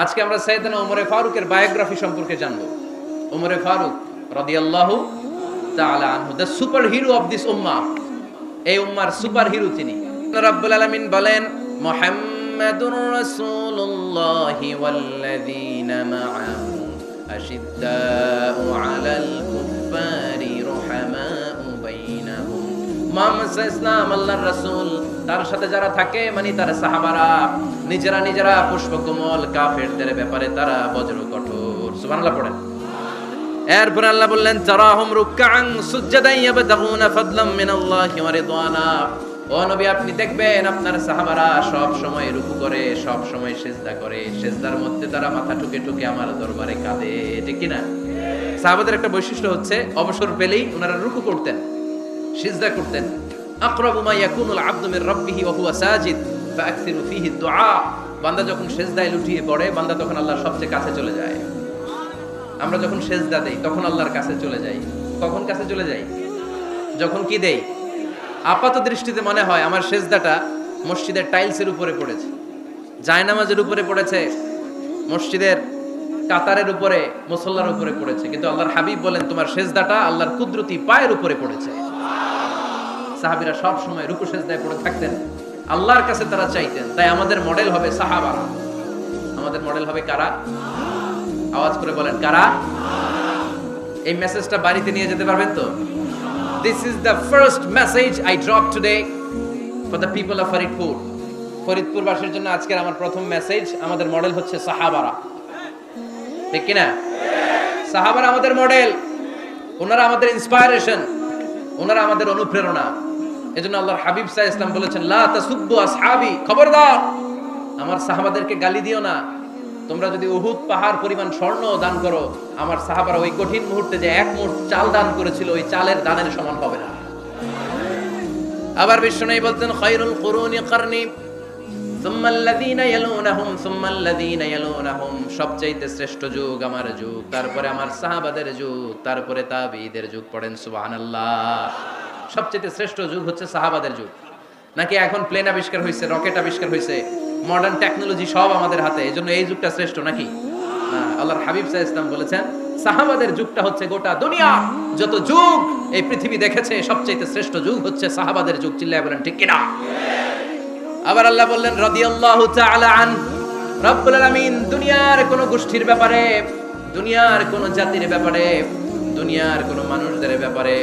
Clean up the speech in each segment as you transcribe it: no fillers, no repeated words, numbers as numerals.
আজকে আমরা সাইয়েদনা ওমরে ফারুকের বায়োগ্রাফি সম্পর্কে জানবো। ওমরে ফারুক রাদিয়াল্লাহু তাআলা আনহু, the superhero of this উম্মাহ। এই উম্মার সুপার হিরো তিনি। রাব্বুল আলামিন বলেন, মুহাম্মাদুর রাসূলুল্লাহি ওয়াল্লাযীনা মাআহু আশিদ্দাউ আলাল কুফফারি রুহামাউ বাইনাহুম। মুহাম্মদ সাল্লাল্লাহু আল্লাহর রাসূল, তার সাথে যারা থাকে মানে তার সাহাবারা, নিজেরা পুষ্পকমল, কাফেরদের ব্যাপারে তারা বজ্র কঠোর। সুবহানাল্লাহ পড়েন। এরপর আল্লাহ বললেন, তারাহুম রুকআন সুজদান ইয়াবতাগুনা ফাদলাম মিনাল্লাহি ওয়া রিদওয়ানা। ও নবী, আপনি দেখবেন আপনার সাহাবারা সব সময় রুকু করে, সব সময় সিজদা করে, সিজদার মধ্যে তারা মাথা ঠুকে ঠুকে আমার দরবারে কাঁদে। ঠিক কি না? সাহাবাদের একটা বৈশিষ্ট্য হচ্ছে অবসর পেলেই ওনারা রুকু করতেন, সিজদা করতেন। আকরাবু মা ইয়াকুনুল আবদু মির রাব্বিহি ওয়া হুয়া সাজিদ ফাআকসিরু ফীহি দুআ। বান্দা যখন সিজদায় লুটিয়ে পড়ে, বান্দা তখন আল্লাহর সবচেয়ে কাছে চলে যায়। আমরা যখন সিজদা দেই তখন আল্লাহর কাছে চলে যাই। কখন কাছে চলে যাই? যখন কি দেই? আপাত দৃষ্টিতে মনে হয় আমার সিজদাটা মসজিদের টাইলসের উপরে পড়েছে, জায়নামাজের উপরে পড়েছে, মসজিদের কাতারের উপরে, মুসল্লার উপরে পড়েছে, কিন্তু আল্লাহর হাবিব বলেন তোমার সিজদাটা আল্লাহর কুদরতি পায়ের উপরে পড়েছে। সাহাবীরা সব সময় রুকু সিজদায় পড়ে থাকতেন, আল্লাহর কাছে তারা চাইতেন। তাই আমাদের মডেল হবে সাহাবারা। আমাদের মডেল হবে কারা? আওয়াজ করে বলেন, কারা? এই মেসেজটা বাড়িতে নিয়ে যেতে পারবেন তো? This is the first message I drop today for the people of Faridpur. Faridpur বাসীর জন্য আজকের আমার প্রথম মেসেজ, আমাদের মডেল হচ্ছে সাহাবারা। ঠিক কি না? সাহাবারা আমাদের মডেল, ওনারা আমাদের ইন্সপায়ারেশন, ওনারা আমাদের অনুপ্রেরণা। এজন্য আল্লাহর হাবিব সাল্লাল্লাহু আলাইহি ওয়াসাল্লাম বলেছেন, লা তাসুব্বু আসহাবি, খবরদার আমার সাহাবাদেরকে গালি দিও না। তোমরা যদি উহুদ পাহাড় পরিমাণ স্বর্ণ দান করো, আমার সাহাবারা ওই কঠিন মুহূর্তে যে এক মুঠ চাল দান করেছিল, ওই চালের দানের সমান হবে না। আবার বিশ্বনবী বলতেন, খায়রুল কুরুনি কারনি সুম্মা আল্লাযীনা ইয়ালুনাহুম সুম্মা আল্লাযীনা ইয়ালুনাহুম। সবচেয়ে শ্রেষ্ঠ যুগ আমার যুগ, তারপরে আমার সাহাবাদের যুগ, তারপরে তাবেঈদের যুগ। পড়েন সুবহানাল্লাহ। সবচেয়ে শ্রেষ্ঠ যুগ হচ্ছে সাহাবাদের যুগ। নাকি এখন প্লেন আবিষ্কার হয়েছে, রকেট আবিষ্কার হয়েছে, মডার্ন টেকনোলজি সব আমাদের হাতে, এজন্য এই যুগটা শ্রেষ্ঠ নাকি? আল্লাহর হাবিব সাল্লাল্লাহু আলাইহি ওয়াসাল্লাম বলেছেন, সাহাবাদের যুগটা হচ্ছে গোটা দুনিয়া যত যুগ এই পৃথিবী দেখেছে, সবচেয়ে শ্রেষ্ঠ যুগ হচ্ছে সাহাবাদের যুগ। চিল্লায় বলেন ঠিক কিনা? আবার আল্লাহ বললেন, রাদিয়াল্লাহু তাআলা আন। রব্বুল আলামিন দুনিয়ার কোন গোষ্ঠীর ব্যাপারে, দুনিয়ার কোন জাতির ব্যাপারে, দুনিয়ার কোন মানুষদের ব্যাপারে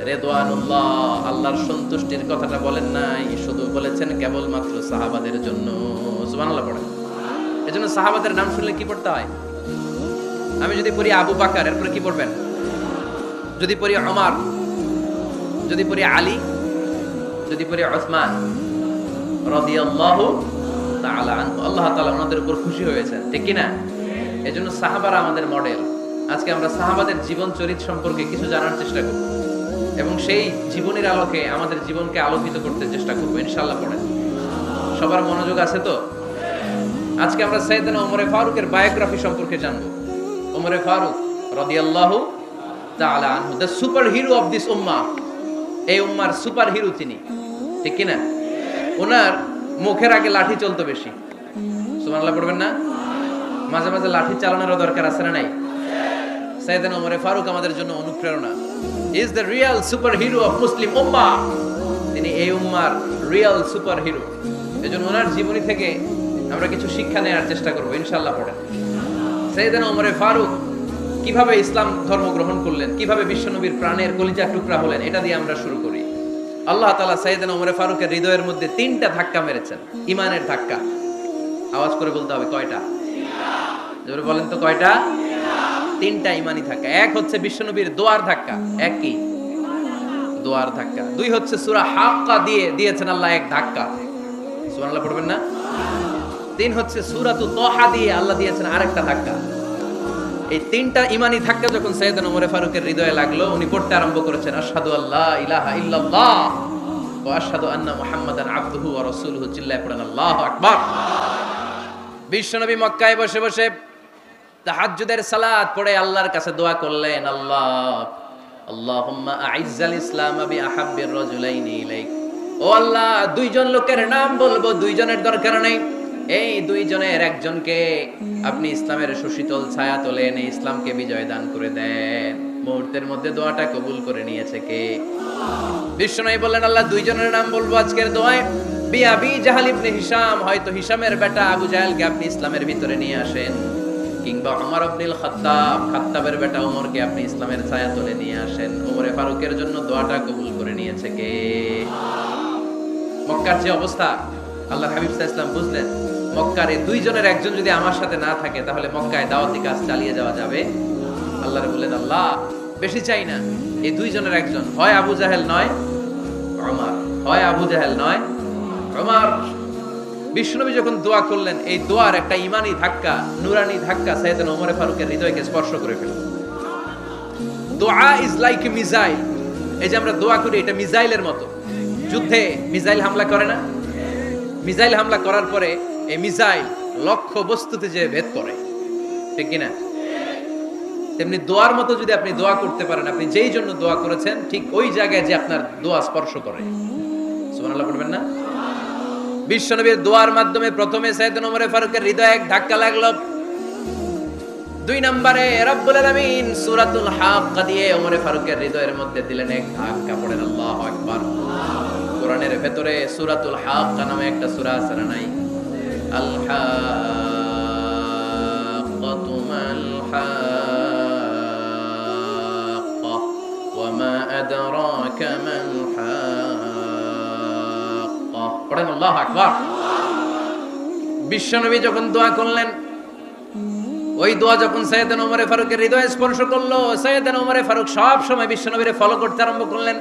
রিদওয়ানুল্লাহ, আল্লাহর সন্তুষ্টির কথাটা বলেন নাই, শুধু বলেছেন কেবলমাত্র সাহাবাদের জন্য। সুবহানাল্লাহ পড়েন। এজন্য সাহাবাদের নাম শুনলে কি পড়তে হয়? আমি যদি পড়ি আবু বকর, এরপরে কি পড়বেন? যদি পড়ি ওমর, যদি পড়ি আলী, যদি পড়ি উসমান রাদিয়াল্লাহু তাআলা আনহু, আল্লাহ তাআলা ওনাদের উপর খুশি হয়েছেন। ঠিক কি না? এজন্য সাহাবারা আমাদের মডেল। আজকে আমরা সাহাবাদের জীবন চরিত্র সম্পর্কে কিছু জানার চেষ্টা করব এবং সেই জীবনের আলোকে আমাদের জীবনকে আলোকিত করতে চেষ্টা করব ইনশাআল্লাহ। পড়েন। সবার মনোযোগ আছে তো? আজকে আমরা সাইয়েদনা ওমরে ফারুকের বায়োগ্রাফি সম্পর্কে জানব। ওমরে ফারুক রাদিয়াল্লাহু তাআলা আনহু, the superhero of this উম্মাহ। এই উম্মার সুপার হিরো তিনি। ঠিক কি না? ওনার মুখের আগে লাঠি চলতো বেশি। সুবহানাল্লাহ পড়বেন না? মাঝে মাঝে লাঠি চালানোরও দরকার আছে না নাই? সাইয়েদনা ওমরে ফারুক আমাদের জন্য অনুপ্রেরণা। Is the real superhero of Muslim উম্মাহ। তিনি এই উম্মার রিয়েল সুপার হিরো। এজন্য ওনার জীবনী থেকে আমরা কিছু শিক্ষা নেওয়ার চেষ্টা করব ইনশাআল্লাহ। পড়েন। সাইয়েদনা ওমরে ফারুক কিভাবে ইসলাম ধর্ম গ্রহণ করলেন, কিভাবে বিশ্বনবীর প্রাণের কলিজার টুকরা হলেন, এটা দিয়ে আমরা শুরু করি। আল্লাহ তাআলা সাইয়েদনা ওমরে ফারুকের হৃদয়ের মধ্যে 3টা ধাক্কা মেরেছেন, ঈমানের ধাক্কা। আওয়াজ করে বলতে হবে, কয়টা? জোরে বলেন তো, কয়টা? 3টা ঈমানি ধাক্কা। এক হচ্ছে বিশ্বনবীর দোয়ার ধাক্কা। এক কি? দোয়ার ধাক্কা। 2 হচ্ছে সূরা হাক্কা দিয়ে দিয়েছেন আল্লাহ এক ধাক্কা। সুবহানাল্লাহ পড়বেন না? 3 হচ্ছে সূরাতু তাহা দিয়ে আল্লাহ দিয়েছেন আরেকটা ধাক্কা। এই 3টা ঈমানি ধাক্কা যখন সাইয়েদনা ওমরে ফারুকের হৃদয়ে লাগলো, উনি পড়তে আরম্ভ করেছেন, আশহাদু আল্লা ইলাহা ইল্লাল্লাহ ওয়া আশহাদু আন্না মুহাম্মাদান আবদুহু ওয়া রাসূলুহু। চিল্লায়ে পড়েন আল্লাহু আকবার। বিশ্বনবী মক্কায় বসে বসে তাহাজ্জুদের সালাত পড়ে আল্লাহর কাছে দোয়া করলেন, আল্লাহুম্মা আইজ্জাল ইসলাম বিআহাব্বির রাজুলাইনি ইলাইক। ও আল্লাহ, 2জন লোকের নাম বলবো, 2জনের দরকার নেই। এই দুইজনের একজনকে আপনি ইসলামের সুশীতল ছায়া তোলে এনে ইসলামকে বিজয় দান করে দেন। মুহূর্তের মধ্যে দোয়াটা কবুল করে নিয়েছে কে? বিশ্বনবী বললেন, আল্লাহ দুইজনের নাম বলবো আজকের দোয়ায়। আবি জাহাল ইবনে হিশাম, হয়তো হিশামের বেটা আবু জাহেলকে আপনি ইসলামের ভিতরে নিয়ে আসেন, কিংবা ওমর ইবনুল খাত্তাব, খাত্তাবের বেটা ওমরকে আপনি ইসলামের ছায়া তোলে নিয়ে আসেন। ওমরে ফারুকের জন্য দোয়াটা কবুল করে নিয়েছে কে? মক্কার যে অবস্থা, আল্লাহর হাবিব সাল্লাল্লাহু আলাইহি ওয়াসাল্লাম বুঝলেন মক্কার এই দুইজনের একজন যদি আমার সাথে না থাকে তাহলে মক্কায় দাওয়াতি কাজ চালিয়ে যাওয়া যাবে। আল্লাহ বললেন, আল্লাহ বেশি চাই না, এই দুইজনের একজন, হয় আবু জাহেল নয় ওমর, হয় আবু জাহেল নয় ওমর। বিশ্বনবী যখন দোয়া করলেন, এই দোয়ার একটা ইমানি ধাক্কা, নুরানি ধাক্কা সাইয়েদনা ওমর ফারুকের হৃদয়কে স্পর্শ করে ফেলল। দোয়া ইজ লাইক এ মিসাইল। এই যে আমরা দোয়া করি, এটা মিসাইলের মতো। যুদ্ধে মিসাইল হামলা করে না? মিসাইল হামলা করার পরে এই মিসাইল লক্ষ্য বস্তুতে যে ভেদ করে, ঠিক কিনা? তেমনি দোয়ার মতো যদি আপনি দোয়া করতে পারেন, আপনি যেই জন্য দোয়া করেছেন ঠিক ওই জায়গায় যে আপনার দোয়া স্পর্শ করে। সুবহানাল্লাহ পড়বেন না? বিশ্বনবীর দোয়ার মাধ্যমে প্রথমে সাইয়েদনা ওমর ফারুকের হৃদয়ে এক ধাক্কা লাগলো। দুই নম্বরে রব্বুল আলামিন সূরাতুল হাক্কা দিয়ে ওমর ফারুকের হৃদয়ের মধ্যে দিলেন এক ধাক্কা। পড়েন আল্লাহু আকবার। কোরআনের ভেতরে সূরাতুল হাক্কা নামে একটা সূরা আছে না নাই? আল হাক্কাতু মাল হাক্কা ওয়া মা আদরাকা মাল হাক্কা। পড়েন আল্লাহু আকবার। বিশ্বনবী যখন দোয়া করলেন, ওই দোয়া যখন সাইয়েদনা ওমর ফারুকের হৃদয়ে স্পর্শ করলো, সাইয়েদনা ওমর ফারুক সব সময় বিশ্বনবীর ফলো করতে আরম্ভ করলেন।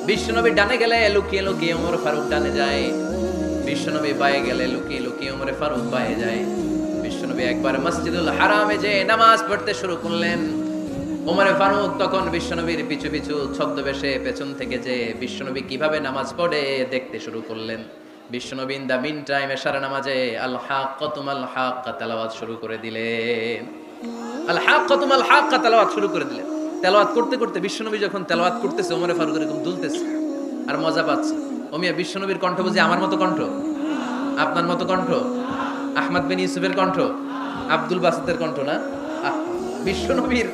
বিশ্বনবী ডানে গেলে লুকিয়ে লুকিয়ে ওমর ফারুক ডানে যায়, বিশ্বনবী বায়ে গেলে লুকিয়ে লুকিয়ে ওমর ফারুক বায়ে যায়। বিশ্বনবী একবার মসজিদুল হারামে যে নামাজ পড়তে শুরু করলেন, ওমর ফারুক তখন বিশ্বনবীর পিছু পিছু ছদ্মবেশে পেছন থেকে যে বিশ্বনবী কিভাবে নামাজ পড়ে দেখতে শুরু করলেন। বিশ্বনবী ইন দা মিন টাইম এশার নামাজে আল হাক্কাতু মাল হাক্কা তেলাওয়াত শুরু করে দিলেন। আল হাক্কাতু মাল হাক্কা তেলাওয়াত শুরু করে দিলেন। তেলাওয়াত করতে করতে বিশ্বনবী যখন তেলাওয়াত করতেছে, ওমর ফারুক এরকম দুলতেছে আর মজা পাচ্ছে। ওমিয়া বিশ্বনবীর কণ্ঠ বুঝি আমার মতো কণ্ঠ, আপনার মতো কণ্ঠ, আহমদ বিন ইউসুফের কণ্ঠ, আব্দুল বাসিতের কণ্ঠ না? বিশ্বনবীর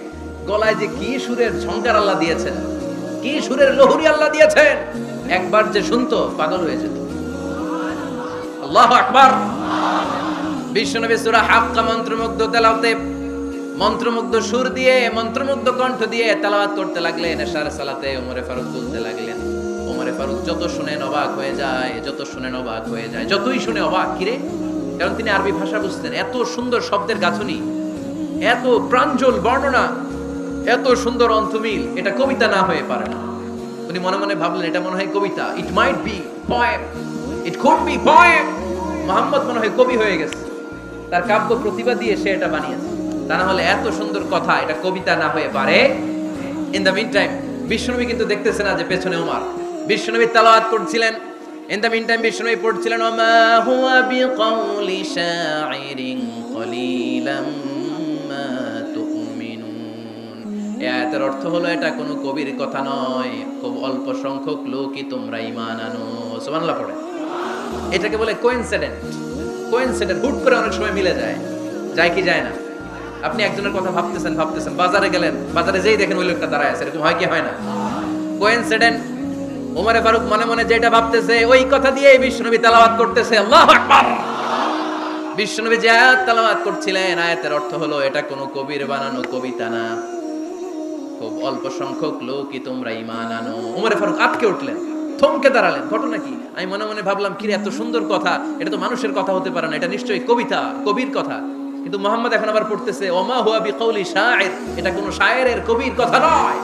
গলায় যে কি সুরের ঝংকার আল্লাহ দিয়েছেন, কি সুরের লহরী আল্লাহ দিয়েছেন, একবার যে শুনতো পাগল হয়ে যেত। আল্লাহু আকবার। বিশ্বনবী সূরা হাক্কা মন্ত্রমুগ্ধ তেলাওয়াতে, মন্ত্রমুগ্ধ সুর দিয়ে, মন্ত্রমুগ্ধ কণ্ঠ দিয়ে তেলাওয়াত করতে লাগলেন। এশার সালাতে ওমর ফারুক বলতে লাগলেন। ওমর ফারুক যত শুনেন অবাক হয়ে যায়, যত শুনেন অবাক হয়ে যায়, যতই শুনে অবাক। কিরে? কারণ তিনি আরবি ভাষা বুঝতেন। এত সুন্দর শব্দের গাঁথনি, এত প্রাঞ্জল বর্ণনা, এত সুন্দর অন্তমিল, এটা কবিতা না হয়ে পারে না। উনি মনে মনে ভাবলেন, এটা মনে হয় কবিতা। It might be poem, it could be poem. Muhammad মনে হয় কবি হয়ে গেছে, তার কাব্য প্রতিভা দিয়ে সে এটা বানিয়েছে। তা না হলে এত সুন্দর কথা, এটা কবিতা না হয়ে পারে। ইন দ্য মিন টাইম বিশ্বনবী কিন্তু দেখতেছে না যে পেছনে ওমর। বিশ্বনবী তেলাওয়াত করছিলেন, ইন দ্য মিন টাইম বিশ্বনবী পড়ছিলেন ওমা হুয়া বিকাউলি শাইরিন কলিলাম মা তুমিনুন। এই আয়াতের অর্থ হলো এটা কোনো কবির কথা নয়, খুব অল্প সংখ্যক লোকই তোমরা ঈমান আনো। সুবহানাল্লাহ পড়ে। এটাকে বলে কোইনসিডেন্ট। কোইনসিডেন্ট হুট করে অনেক সময় মিলে যায়, যায় কি যায় না? আপনি একজনের কথা ভাবতেছেন ভাবতেছেন, বাজারে গেলেন, বাজারে যেই দেখেন ওই লোকটা দাঁড়ায় আছে, এরকম হয় কি হয় না? কোইনসিডেন্ট। ওমর ফারুক মনে মনে যেটা ভাবতেছে ওই কথা দিয়ে বিশ্বনবী তেলাওয়াত করতেছে। আল্লাহু আকবার। বিশ্বনবী যে আয়াত তেলাওয়াত করছিলেন, আয়াতের অর্থ হলো এটা কোনো কবির বানানো কবিতা না, খুব অল্প সংখ্যক লোকই তোমরা ঈমান আনো। ওমর ফারুক আটকে উঠলেন, থমকে দাঁড়ালেন। ঘটনা কি? আমি মনে মনে ভাবলাম, কি এত সুন্দর কথা, এটা তো মানুষের কথা হতে পারে না, এটা নিশ্চয়ই কবিতা, কবির কথা। কিন্তু মুহাম্মদ এখন আবার পড়তেছে ওমা হুয়া বিকাউলি শাইর, এটা কোনো শায়েরের কবির কথা নয়।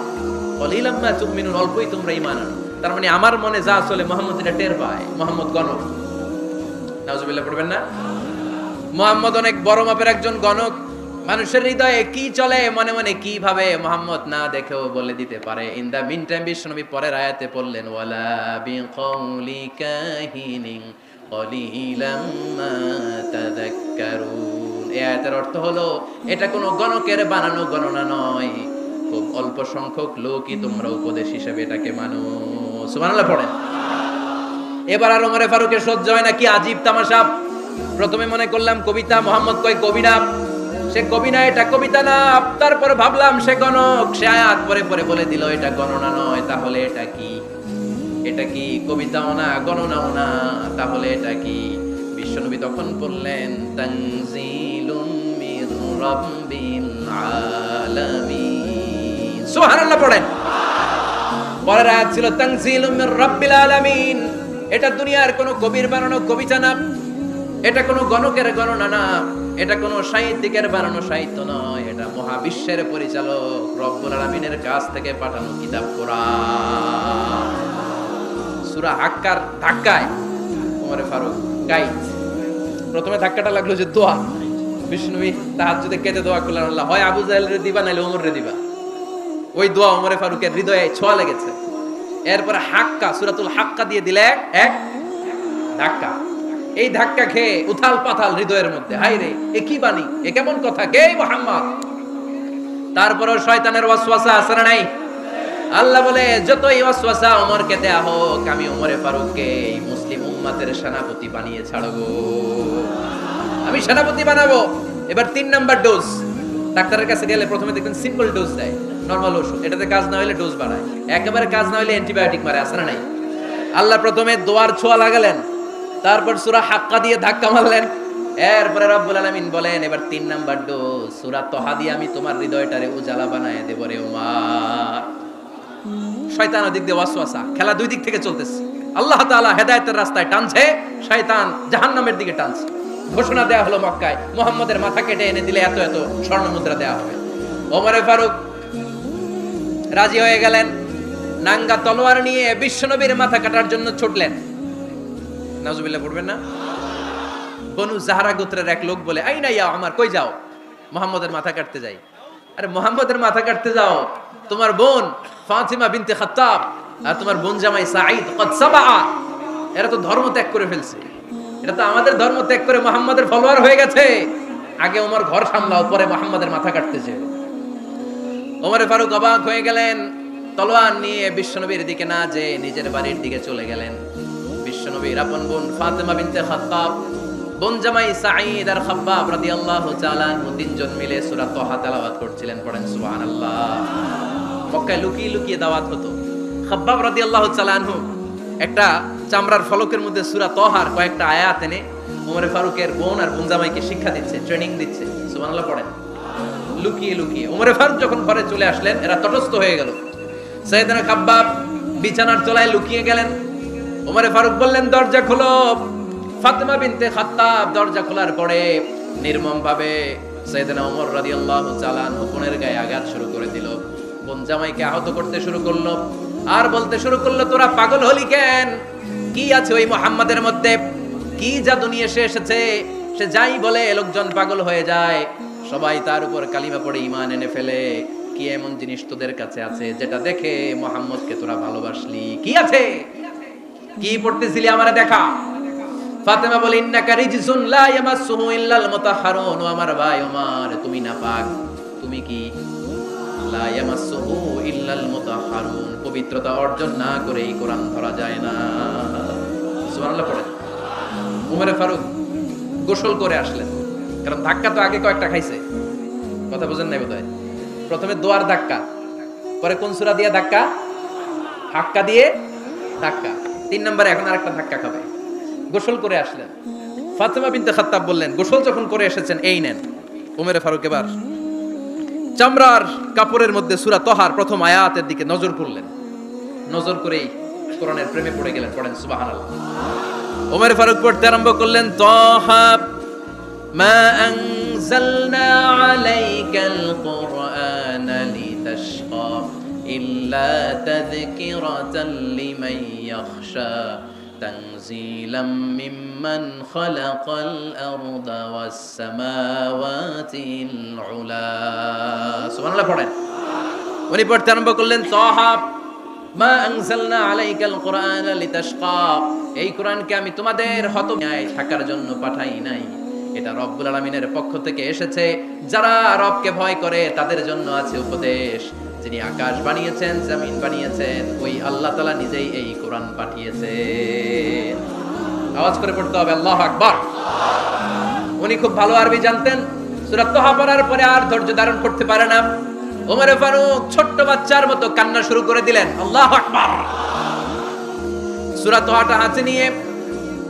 কলিলাম মা তুমিনুন, অল্পই তোমরা ঈমান আনো। তার মানে আমার মনে যা চলে মুহাম্মদ এটা টের পায়। মুহাম্মদ গণক। নাউজুবিল্লাহ পড়বেন না? মুহাম্মদ অনেক বড় মাপের একজন গণক। মানুষের হৃদয়ে কি চলে, মনে মনে কি ভাবে, মুহাম্মদ না দেখেও বলে দিতে পারে। ইন দা মিন টাইম বিশ্বনবী পরের আয়াতে পড়লেন ওয়ালা বিকাউলি কাহিনিন কলিলাম মা তাযাক্কারুন। এই আয়াতের অর্থ হলো এটা কোনো গণকের বানানো গণনা নয়, খুব অল্প সংখ্যক লোকই তোমরা উপদেশ হিসেবে এটাকে মানো। সুবহানাল্লাহ পড়েন। এবার আর ওমর ফারুকের সহ্য হয় না, কি আজীব তামাশা। প্রথমে মনে করলাম কবিতা, মোহাম্মদ কয় কবি না, সে কবি না, এটা কবিতা না। তারপর ভাবলাম সে গণক, সে আয়াত পরে পরে বলে দিল এটা গণনা নয়। তাহলে এটা কি? এটা কি কবিতাও না, গণনাও না, তাহলে এটা কি? বিশ্বনবী তখন বললেন তানজিলুম মির রাব্বিল আলামিন। সুবহানাল্লাহ পড়েন। পরের আয়াত ছিল তানজিলুম মির রাব্বিল আলামিন। এটা দুনিয়ার কোনো কবির বানানো কবিতা না, এটা কোনো গণকের গণনা না, এটা কোনো সাহিত্যিকের বানানো সাহিত্য নয়, এটা মহাবিশ্বের পরিচালক রব্বুল আলামিনের কাছ থেকে পাঠানো কিতাব কোরআন। সূরা হাক্কার ধাক্কায় ওমর ফারুক গাইজ। প্রথমে ধাক্কাটা লাগলো যে দোয়া, বিষ্ণুবী তাহাজ্জুদে কেঁদে দোয়া করলেন, আল্লাহ হয় আবু জাহেলরে দিবা নাইলে ওমরে দিবা। ওই দোয়া ওমর ফারুকের হৃদয়ে ছোঁয়া লেগেছে। এরপরে হাক্কা, সূরাতুল হাক্কা দিয়ে দিলে এক ধাক্কা। এই ধাক্কা খেয়ে উথাল পাথাল হৃদয়ের মধ্যে, হাই রে এ কি বাণী, এ কেমন কথা, কে মুহাম্মদ? তারপরেও শয়তানের ওয়াসওয়াসা আছে না নাই? আল্লাহ বলে যতই ওয়াসওয়াসা ওমরকে দেয়া হোক, আমি ওমরে ফারুককে এই মুসলিম উম্মতের সেনাপতি বানিয়ে ছাড়বো, আমি সেনাপতি বানাবো। এবার 3 নাম্বার ডোজ। ডাক্তারের কাছে গেলে প্রথমে দেখবেন সিম্পল ডোজ দেয়, নরমাল ওষুধ, এটাতে কাজ না হলে ডোজ বাড়ায়, একেবারে কাজ না হলে অ্যান্টিবায়োটিক মারে, আছে না নাই? আল্লাহ প্রথমে দোয়ার ছোঁয়া লাগালেন, তারপর সূরা হাক্কা দিয়ে ধাক্কা মারলেন, এরপরে রব্বুল আলামিন বলেন এবার 3 নাম্বার ডোজ সূরা তহা দিয়ে আমি তোমার হৃদয়টারে উজালা বানায় দেব রে উমার। শয়তান ওদিক দিয়ে ওয়াসওয়াসা, খেলা দুই দিক থেকে চলতেছে। আল্লাহ তাআলা হেদায়েতের রাস্তায় টানছে, শয়তান জাহান্নামের দিকে টানছে। ঘোষণা দেয়া হলো মক্কায়, মুহাম্মাদের মাথা কেটে এনে দিলে এত এত স্বর্ণ মুদ্রা দেয়া হবে। ওমরে ফারুক রাজি হয়ে গেলেন, নাঙ্গা তলোয়ার নিয়ে বিশ্বনবীর মাথা কাটার জন্য ছুটলেন। নাউজুবিল্লাহ পড়বেন না? বনু জাহরা গোত্রের এক লোক বলে, আইনা ইয়া আমার, কই যাও? মুহাম্মাদের মাথা কাটতে যাই। আরে মুহাম্মাদের মাথা কাটতে যাও? তোমার বোন ফাতিমা বিনতে খাত্তাব আর তোমার বোন জামাই সাঈদ কদ সাবা, এরা তো ধর্ম ত্যাগ করে ফেলছে, এটা তো আমাদের ধর্ম ত্যাগ করে মুহাম্মাদের ফলোয়ার হয়ে গেছে। আগে ওমর ঘর সামলাও, পরে মুহাম্মাদের মাথা কাটতেছে। ওমরে ফারুক অবাক হয়ে গেলেন, তলোয়ার নিয়ে বিশ্বনবীর দিকে না যেয়ে নিজের বাড়ির দিকে চলে গেলেন। বিশ্বনবীর আপন বোন ফাতিমা বিনতে খাত্তাব, বোন জামাই সাঈদ আর খাব্বাব রাদিয়াল্লাহু তাআলা আনহু তিনজন মিলে সূরা তহা তেলাওয়াত করছিলেন। পড়েন সুবহানাল্লাহ। মক্কায় লুকিয়ে লুকিয়ে দাওয়াত হতো। খাব্বাব রাদিয়াল্লাহু তাআলা আনহু একটা চামড়ার ফলকের মধ্যে সূরা তহার কয়েকটা আয়াত এনে ওমরে ফারুকের বোন আর বোন জামাইকে শিক্ষা দিচ্ছে, ট্রেনিং দিচ্ছে। সুবহানাল্লাহ পড়েন। লুকিয়ে লুকিয়ে ওমরে ফারুক যখন ঘরে চলে আসলেন, এরা তটস্থ হয়ে গেল। সাইয়েদনা খাব্বাব বিছানার তলায় লুকিয়ে গেলেন। ওমরে ফারুক বললেন, দরজা খোলো। ফাতিমা বিনতে খাত্তাব দরজা খোলার পরে নির্মম ভাবে সাইয়েদনা ওমর রাদিয়াল্লাহু তাআলা আনহু বোনের গায়ে আঘাত শুরু করে দিল। বোন জামাইকে আহত করতে শুরু করলো আর বলতে শুরু করলো, তোরা পাগল হলি কেন? কি আছে ওই মুহাম্মাদের মধ্যে? কি জাদু নিয়ে এসেছে? সে যাই বলে লোকজন পাগল হয়ে যায়, সবাই তার উপর কালিমা পড়ে ঈমান এনে ফেলে। কি এমন জিনিস তোদের কাছে আছে যেটা দেখে মুহাম্মদকে তোরা ভালোবাসলি? কি আছে? কি পড়তেছিলি আমারে দেখা। ফাতেমা বলে, ইন্নাকা রিজসুন লা ইয়ামাসসুহু ইল্লাল মুতাহহারুন। ও আমার ভাই ওমর, তুমি নাপাক। তুমি কি? লা ইয়ামাসসুহু ইল্লাল মুতাহহারুন, পবিত্রতা অর্জন না করে এই কোরআন ধরা যায় না। সুবহানাল্লাহ পড়েন। ওমর ফারুক গোসল করে আসলেন, কারণ ধাক্কা তো আগে কয়েকটা খাইছে। কথা বুঝেন নাই বোধহয়? প্রথমে দোয়ার ধাক্কা, পরে কোন সূরা দিয়ে ধাক্কা? হাক্কা দিয়ে ধাক্কা। 3 নম্বরে এখন আরেকটা ধাক্কা খাবে। গোসল করে আসলেন। ফাতিমা বিনতে খাত্তাব বললেন, গোসল যখন করে এসেছেন, এই নেন। ওমরে ফারুক এবার চামড়ার কাপড়ের মধ্যে সূরা তহার প্রথম আয়াতের দিকে নজর করলেন। নজর করেই কোরআনের প্রেমে পড়ে গেলেন। পড়েন সুবহানাল্লাহ। ওমরে ফারুক পড়তে আরম্ভ করলেন, তহা মা আনজালনা আলাইকাল কুরআনা লিতাশকা ইল্লা তাযকিরাতাল লিমান ইয়াখশা তানজিলাম মিম্মান খালাকাল আরদা ওয়াস সামাওয়াতিল উলা। সুবহানাল্লাহ পড়েন। উনি পড়তে আরম্ভ করলেন, তহা মা আনজালনা আলাইকাল কুরআনা লিতাশকা, এই কোরআনকে আমি তোমাদের হতভাগ্য থাকার জন্য পাঠাই নাই। এটা রব্বুল আলামিনের পক্ষ থেকে এসেছে। যারা রবকে ভয় করে তাদের জন্য আছে উপদেশ। যিনি আকাশ বানিয়েছেন, জমিন বানিয়েছেন, ওই আল্লাহ তাআলা নিজেই এই কোরআন পাঠিয়েছেন। আওয়াজ করে পড়তে হবে আল্লাহু আকবার। উনি খুব ভালো আরবি জানতেন। সূরা তাহা পড়ার পরে আর ধৈর্য ধারণ করতে পারে না। ওমর ফারুক ছোট্ট বাচ্চার মতো কান্না শুরু করে দিলেন, আল্লাহু আকবার। সূরা তাহাটা হাতে নিয়ে,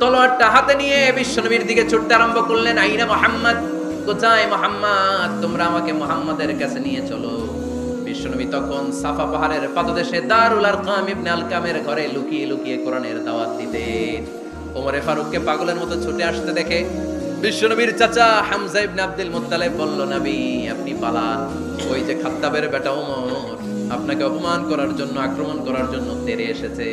তলোয়ারটা হাতে নিয়ে বিশ্বনবীর দিকে ছুটতে আরম্ভ করলেন। আইনা মুহাম্মদ, কোথায় মুহাম্মদ? তোমরা আমাকে মুহাম্মাদের কাছে নিয়ে চলো। বিশ্বনবী তখন সাফা পাহাড়ের পাদদেশে দারুল আরকাম ইবনে আলকামের ঘরে লুকিয়ে লুকিয়ে কোরআনের দাওয়াত দিতেন। ওমর ফারুককে পাগলের মতো ছুটে আসতে দেখে বিশ্বনবীর চাচা হামজা ইবনে আব্দুল মুত্তালিব বলল, নবী আপনি পালান, ওই যে খাত্তাবের বেটা ওমর আপনাকে অপমান করার জন্য, আক্রমণ করার জন্য তেরে এসেছে।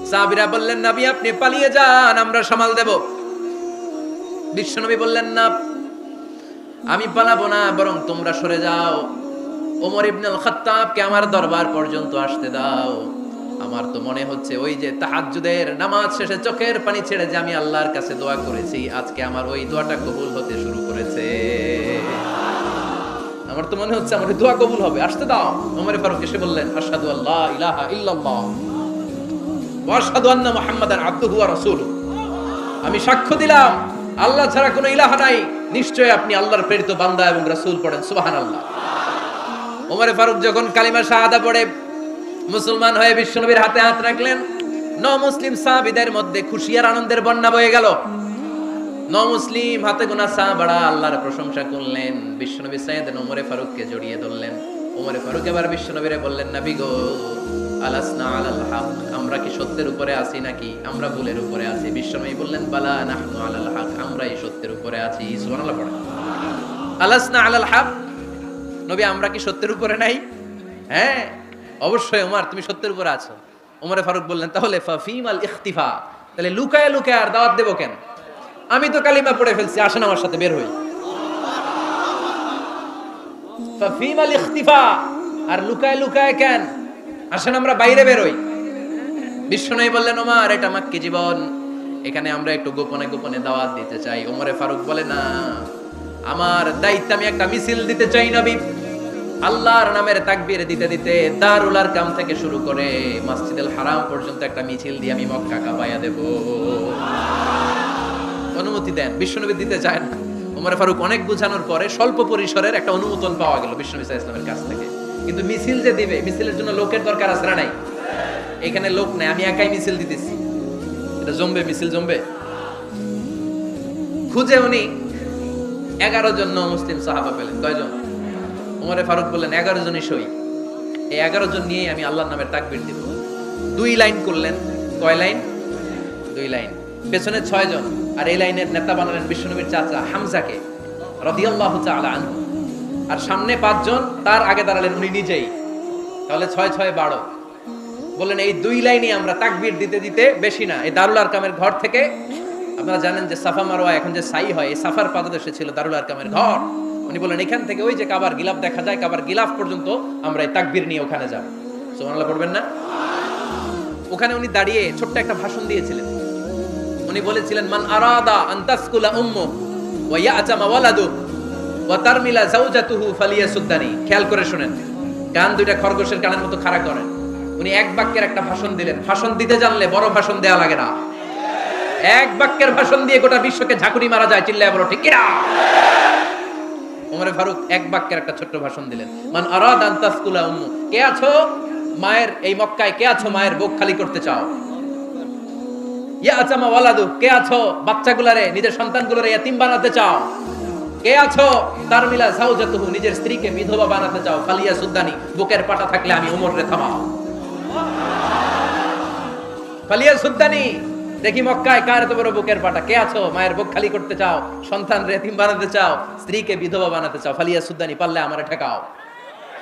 সাহাবীরা বললেন, নবী আপনি পালিয়ে যান, আমরা সামাল দেব। বিশ্বনবী বললেন, না আমি পালাবো না, বরং তোমরা সরে যাও। ওমর ইবনে আল খাত্তাবকে আমার দরবার পর্যন্ত আসতে দাও। আমার তো মনে হচ্ছে ওই যে তাহাজ্জুদের নামাজ শেষে চোখের পানি ছেড়ে যে আমি আল্লাহর কাছে দোয়া করেছি, আজকে আমার ওই দোয়াটা কবুল হতে শুরু করেছে। আমার তো মনে হচ্ছে আমার ওই দোয়া কবুল হবে, আসতে দাও। ওমর ফারুক এসে বললেন, আশহাদু আল্লা ইলাহা ইল্লাল্লাহ ওয়া আশহাদু আন্না মুহাম্মাদান আবদুহু ওয়া রাসূলুহু। আমি সাক্ষ্য দিলাম আল্লাহ ছাড়া কোনো ইলাহা নাই, নিশ্চয়ই আপনি আল্লাহর প্রেরিত বান্দা এবং রাসূল। পড়েন সুবহানাল্লাহ। ওমর ফারুক যখন কালিমা শাহাদা পড়ে মুসলমান হয়ে বিশ্বনবীর হাতে হাত রাখলেন, মুসলিম সাহাবীদের মধ্যে খুশি আর আনন্দের বন্যা বয়ে গেল। মুসলিম হাতে গোনা সাহাবারা আল্লাহর প্রশংসা করলেন। বিশ্বনবী সাইয়েদনা ওমর ফারুককে জড়িয়ে ধরলেন। ওমর ফারুক এবার বিশ্বনবীরে বললেন, নবী গো, আলাসনা আলাল হক, আমরা কি সত্যের উপরে আছি নাকি আমরা ভুলের উপরে আছি? বিশ্বনবী বললেন, বালা নাহনু আলাল হক, আমরা এই সত্যের উপরে আছি। সুবহানাল্লাহ পড়েন। আলাসনা আলাল হক, নবী আমরা কি সত্যের উপরে নাই? হ্যাঁ অবশ্যই ওমর তুমি সত্যের উপরে আছো। ওমর ফারুক বললেন, তাহলে ফাফিমাল ইখতিফা, তাহলে লুকায় লুকায় আর দাওয়াত দেব কেন? আমি তো কালিমা পড়ে ফেলছি, আসেন আমার সাথে বের হই। ফাফিমাল ইখতিফা, আর লুকায় লুকায় কেন? আসেন আমরা বাইরে বের হই। বিশ্বনবী বললেন, ওমর এটা মাক্কি জীবন, এখানে আমরা একটু গোপনে গোপনে দাওয়াত দিতে চাই। ওমর ফারুক বলে, না আমার দায়িত্ব, আমি একটা মিছিল দিতে চাই নবী। আল্লাহর নামের তাকবীর দিতে দিতে দারুল আরকাম থেকে শুরু করে মসজিদুল হারাম পর্যন্ত একটা মিছিল দিয়ে আমি মক্কা কাঁপায়া দেব। অনুমতি দেন। বিশ্বনবী দিতে চায় না। ওমর ফারুক অনেক বুঝানোর পরে স্বল্প পরিসরের একটা অনুমোদন পাওয়া গেল বিশ্বনবী সাল্লাল্লাহু আলাইহি ওয়াসাল্লামের কাছ থেকে। কিন্তু মিছিল যে দিবে, মিছিলের জন্য লোকের দরকার আছে না নাই? এখানে লোক নাই, আমি একাই মিছিল দিতেছি। এটা জমবে, মিছিল জমবে। খুঁজে উনি 11 জন মুসলিম সাহাবা পেলেন। কয়জন? ওমর ফারুক বললেন, 11 জনই সই। এই 11 জন নিয়ে আমি আল্লাহর নামের তাকবীর দিব। 2 লাইন করলেন। কয় লাইন? 2 লাইন। পেছনে 6 জন, আর এই লাইনের নেতা বানালেন বিশ্বনবীর চাচা হামজাকে রাদিয়াল্লাহু তাআলা আনহু। আর সামনে 5 জন, তার আগে দাঁড়ালেন উনি নিজেই। তাহলে 6 6 12। বললেন এই 2 লাইনই আমরা তাকবীর দিতে দিতে, বেশি না, এই দারুল আরকামের ঘর থেকে, আপনারা জানেন যে সাফা মারওয়া এখন যে সাই হয়, এই সাফার পাদদেশে ছিল দারুল আরকামের ঘর। উনি বলেন এখান থেকে ওই যে কাবার গিলাফ দেখা যায়, কাবার গিলাফ পর্যন্ত আমরা এই তাকবীর নিয়ে ওখানে যাব। সুবহানাল্লাহ পড়বেন না? ওখানে উনি দাঁড়িয়ে ছোট্ট একটা ভাষণ দিয়েছিলেন। উনি বলেছিলেন, মান আরাদা আন তাসকুলা উম্মু ওয়া ইয়াতামা ওয়ালাদু ওয়া তারমিলা যাওজাতুহু ফালিয়াসুদ্দানি। খেয়াল করে শুনেন, কান দুইটা খরগোশের কানের মতো খাড়া করেন। উনি এক বাক্যের একটা ভাষণ দিলেন। ভাষণ দিতে জানলে বড় ভাষণ দেয়া লাগে না। এক বাক্যের ভাষণ দিয়ে গোটা বিশ্বকে ঝাঁকুনি মারা যায়। চিল্লায় বলো ঠিক কিনা? ওমর ফারুক এক বাক্যের একটা ছোট্ট ভাষণ দিলেন। মান আরাদা আন তাসকুলা উম্মু, কে আছো মায়ের এই মক্কায়, কে আছো মায়ের বুক খালি করতে চাও? ইয়াতামা ওয়ালাদু, কে আছো বাচ্চাগুলারে, নিজের সন্তানগুলোরে ইয়াতিম বানাতে চাও? কে আছো তারমিলা যাওজাতুহু, নিজের স্ত্রীকে বিধবা বানাতে চাও? ফালিয়াসুদ্দানি, বুকের পাটা থাকলে আমি ওমরে থামাও। ফালিয়াসুদ্দানি, দেখি মক্কায় কার এত বড় বুকের পাটা? কে আছো মায়ের বুক খালি করতে চাও, সন্তান এতিম বানাতে চাও, স্ত্রীকে বিধবা বানাতে চাও? ফালিয়াসুদ্দানি, পারলে আমারে ঠেকাও।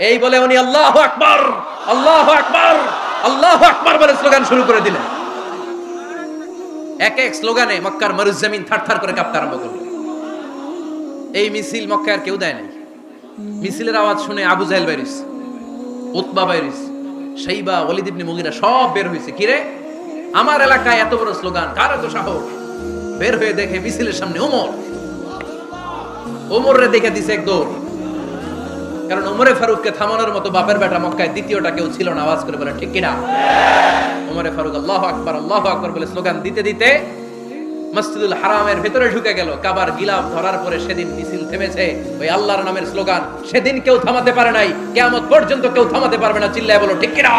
এই বলে উনি আল্লাহু আকবার, আল্লাহু আকবার, আল্লাহু আকবার বলে স্লোগান শুরু করে দিলেন। এক এক স্লোগানে মক্কার মরুজমিন থারথার করে কাঁপতে আরম্ভ করল। এই মিছিল মক্কায় আর কেউ দেয় নাই। মিছিলের আওয়াজ শুনে আবু জাহেল বাইরিস, উতবা বাইরিস, শাইবা, ওয়ালিদ ইবনে মুগিরা সব বের হয়েছে। কিরে, আমার এলাকায় এত বড় স্লোগান, কার এত সাহস? বের হয়ে দেখে মিছিলের সামনে ওমর। ওমরে দেখে দিছে এক দৌড়। কারণ ওমরে ফারুককে থামানোর মতো বাপের বেটা মক্কায় দ্বিতীয়টা কেউ ছিল না। আওয়াজ করে বলেন ঠিক কিনা? ওমরে ফারুক আল্লাহু আকবার, আল্লাহু আকবার বলে স্লোগান দিতে দিতে মসজিদুল হারামের ভেতরে ঢুকে গেল, কাবার গিলাফ ধরার পরে সেদিন মিছিল থেমেছে ওই আল্লাহর নামের স্লোগান। সেদিন কেউ থামাতে পারে নাই, কিয়ামত পর্যন্ত কেউ থামাতে পারবে না। চিল্লায় বলো ঠিক কিনা?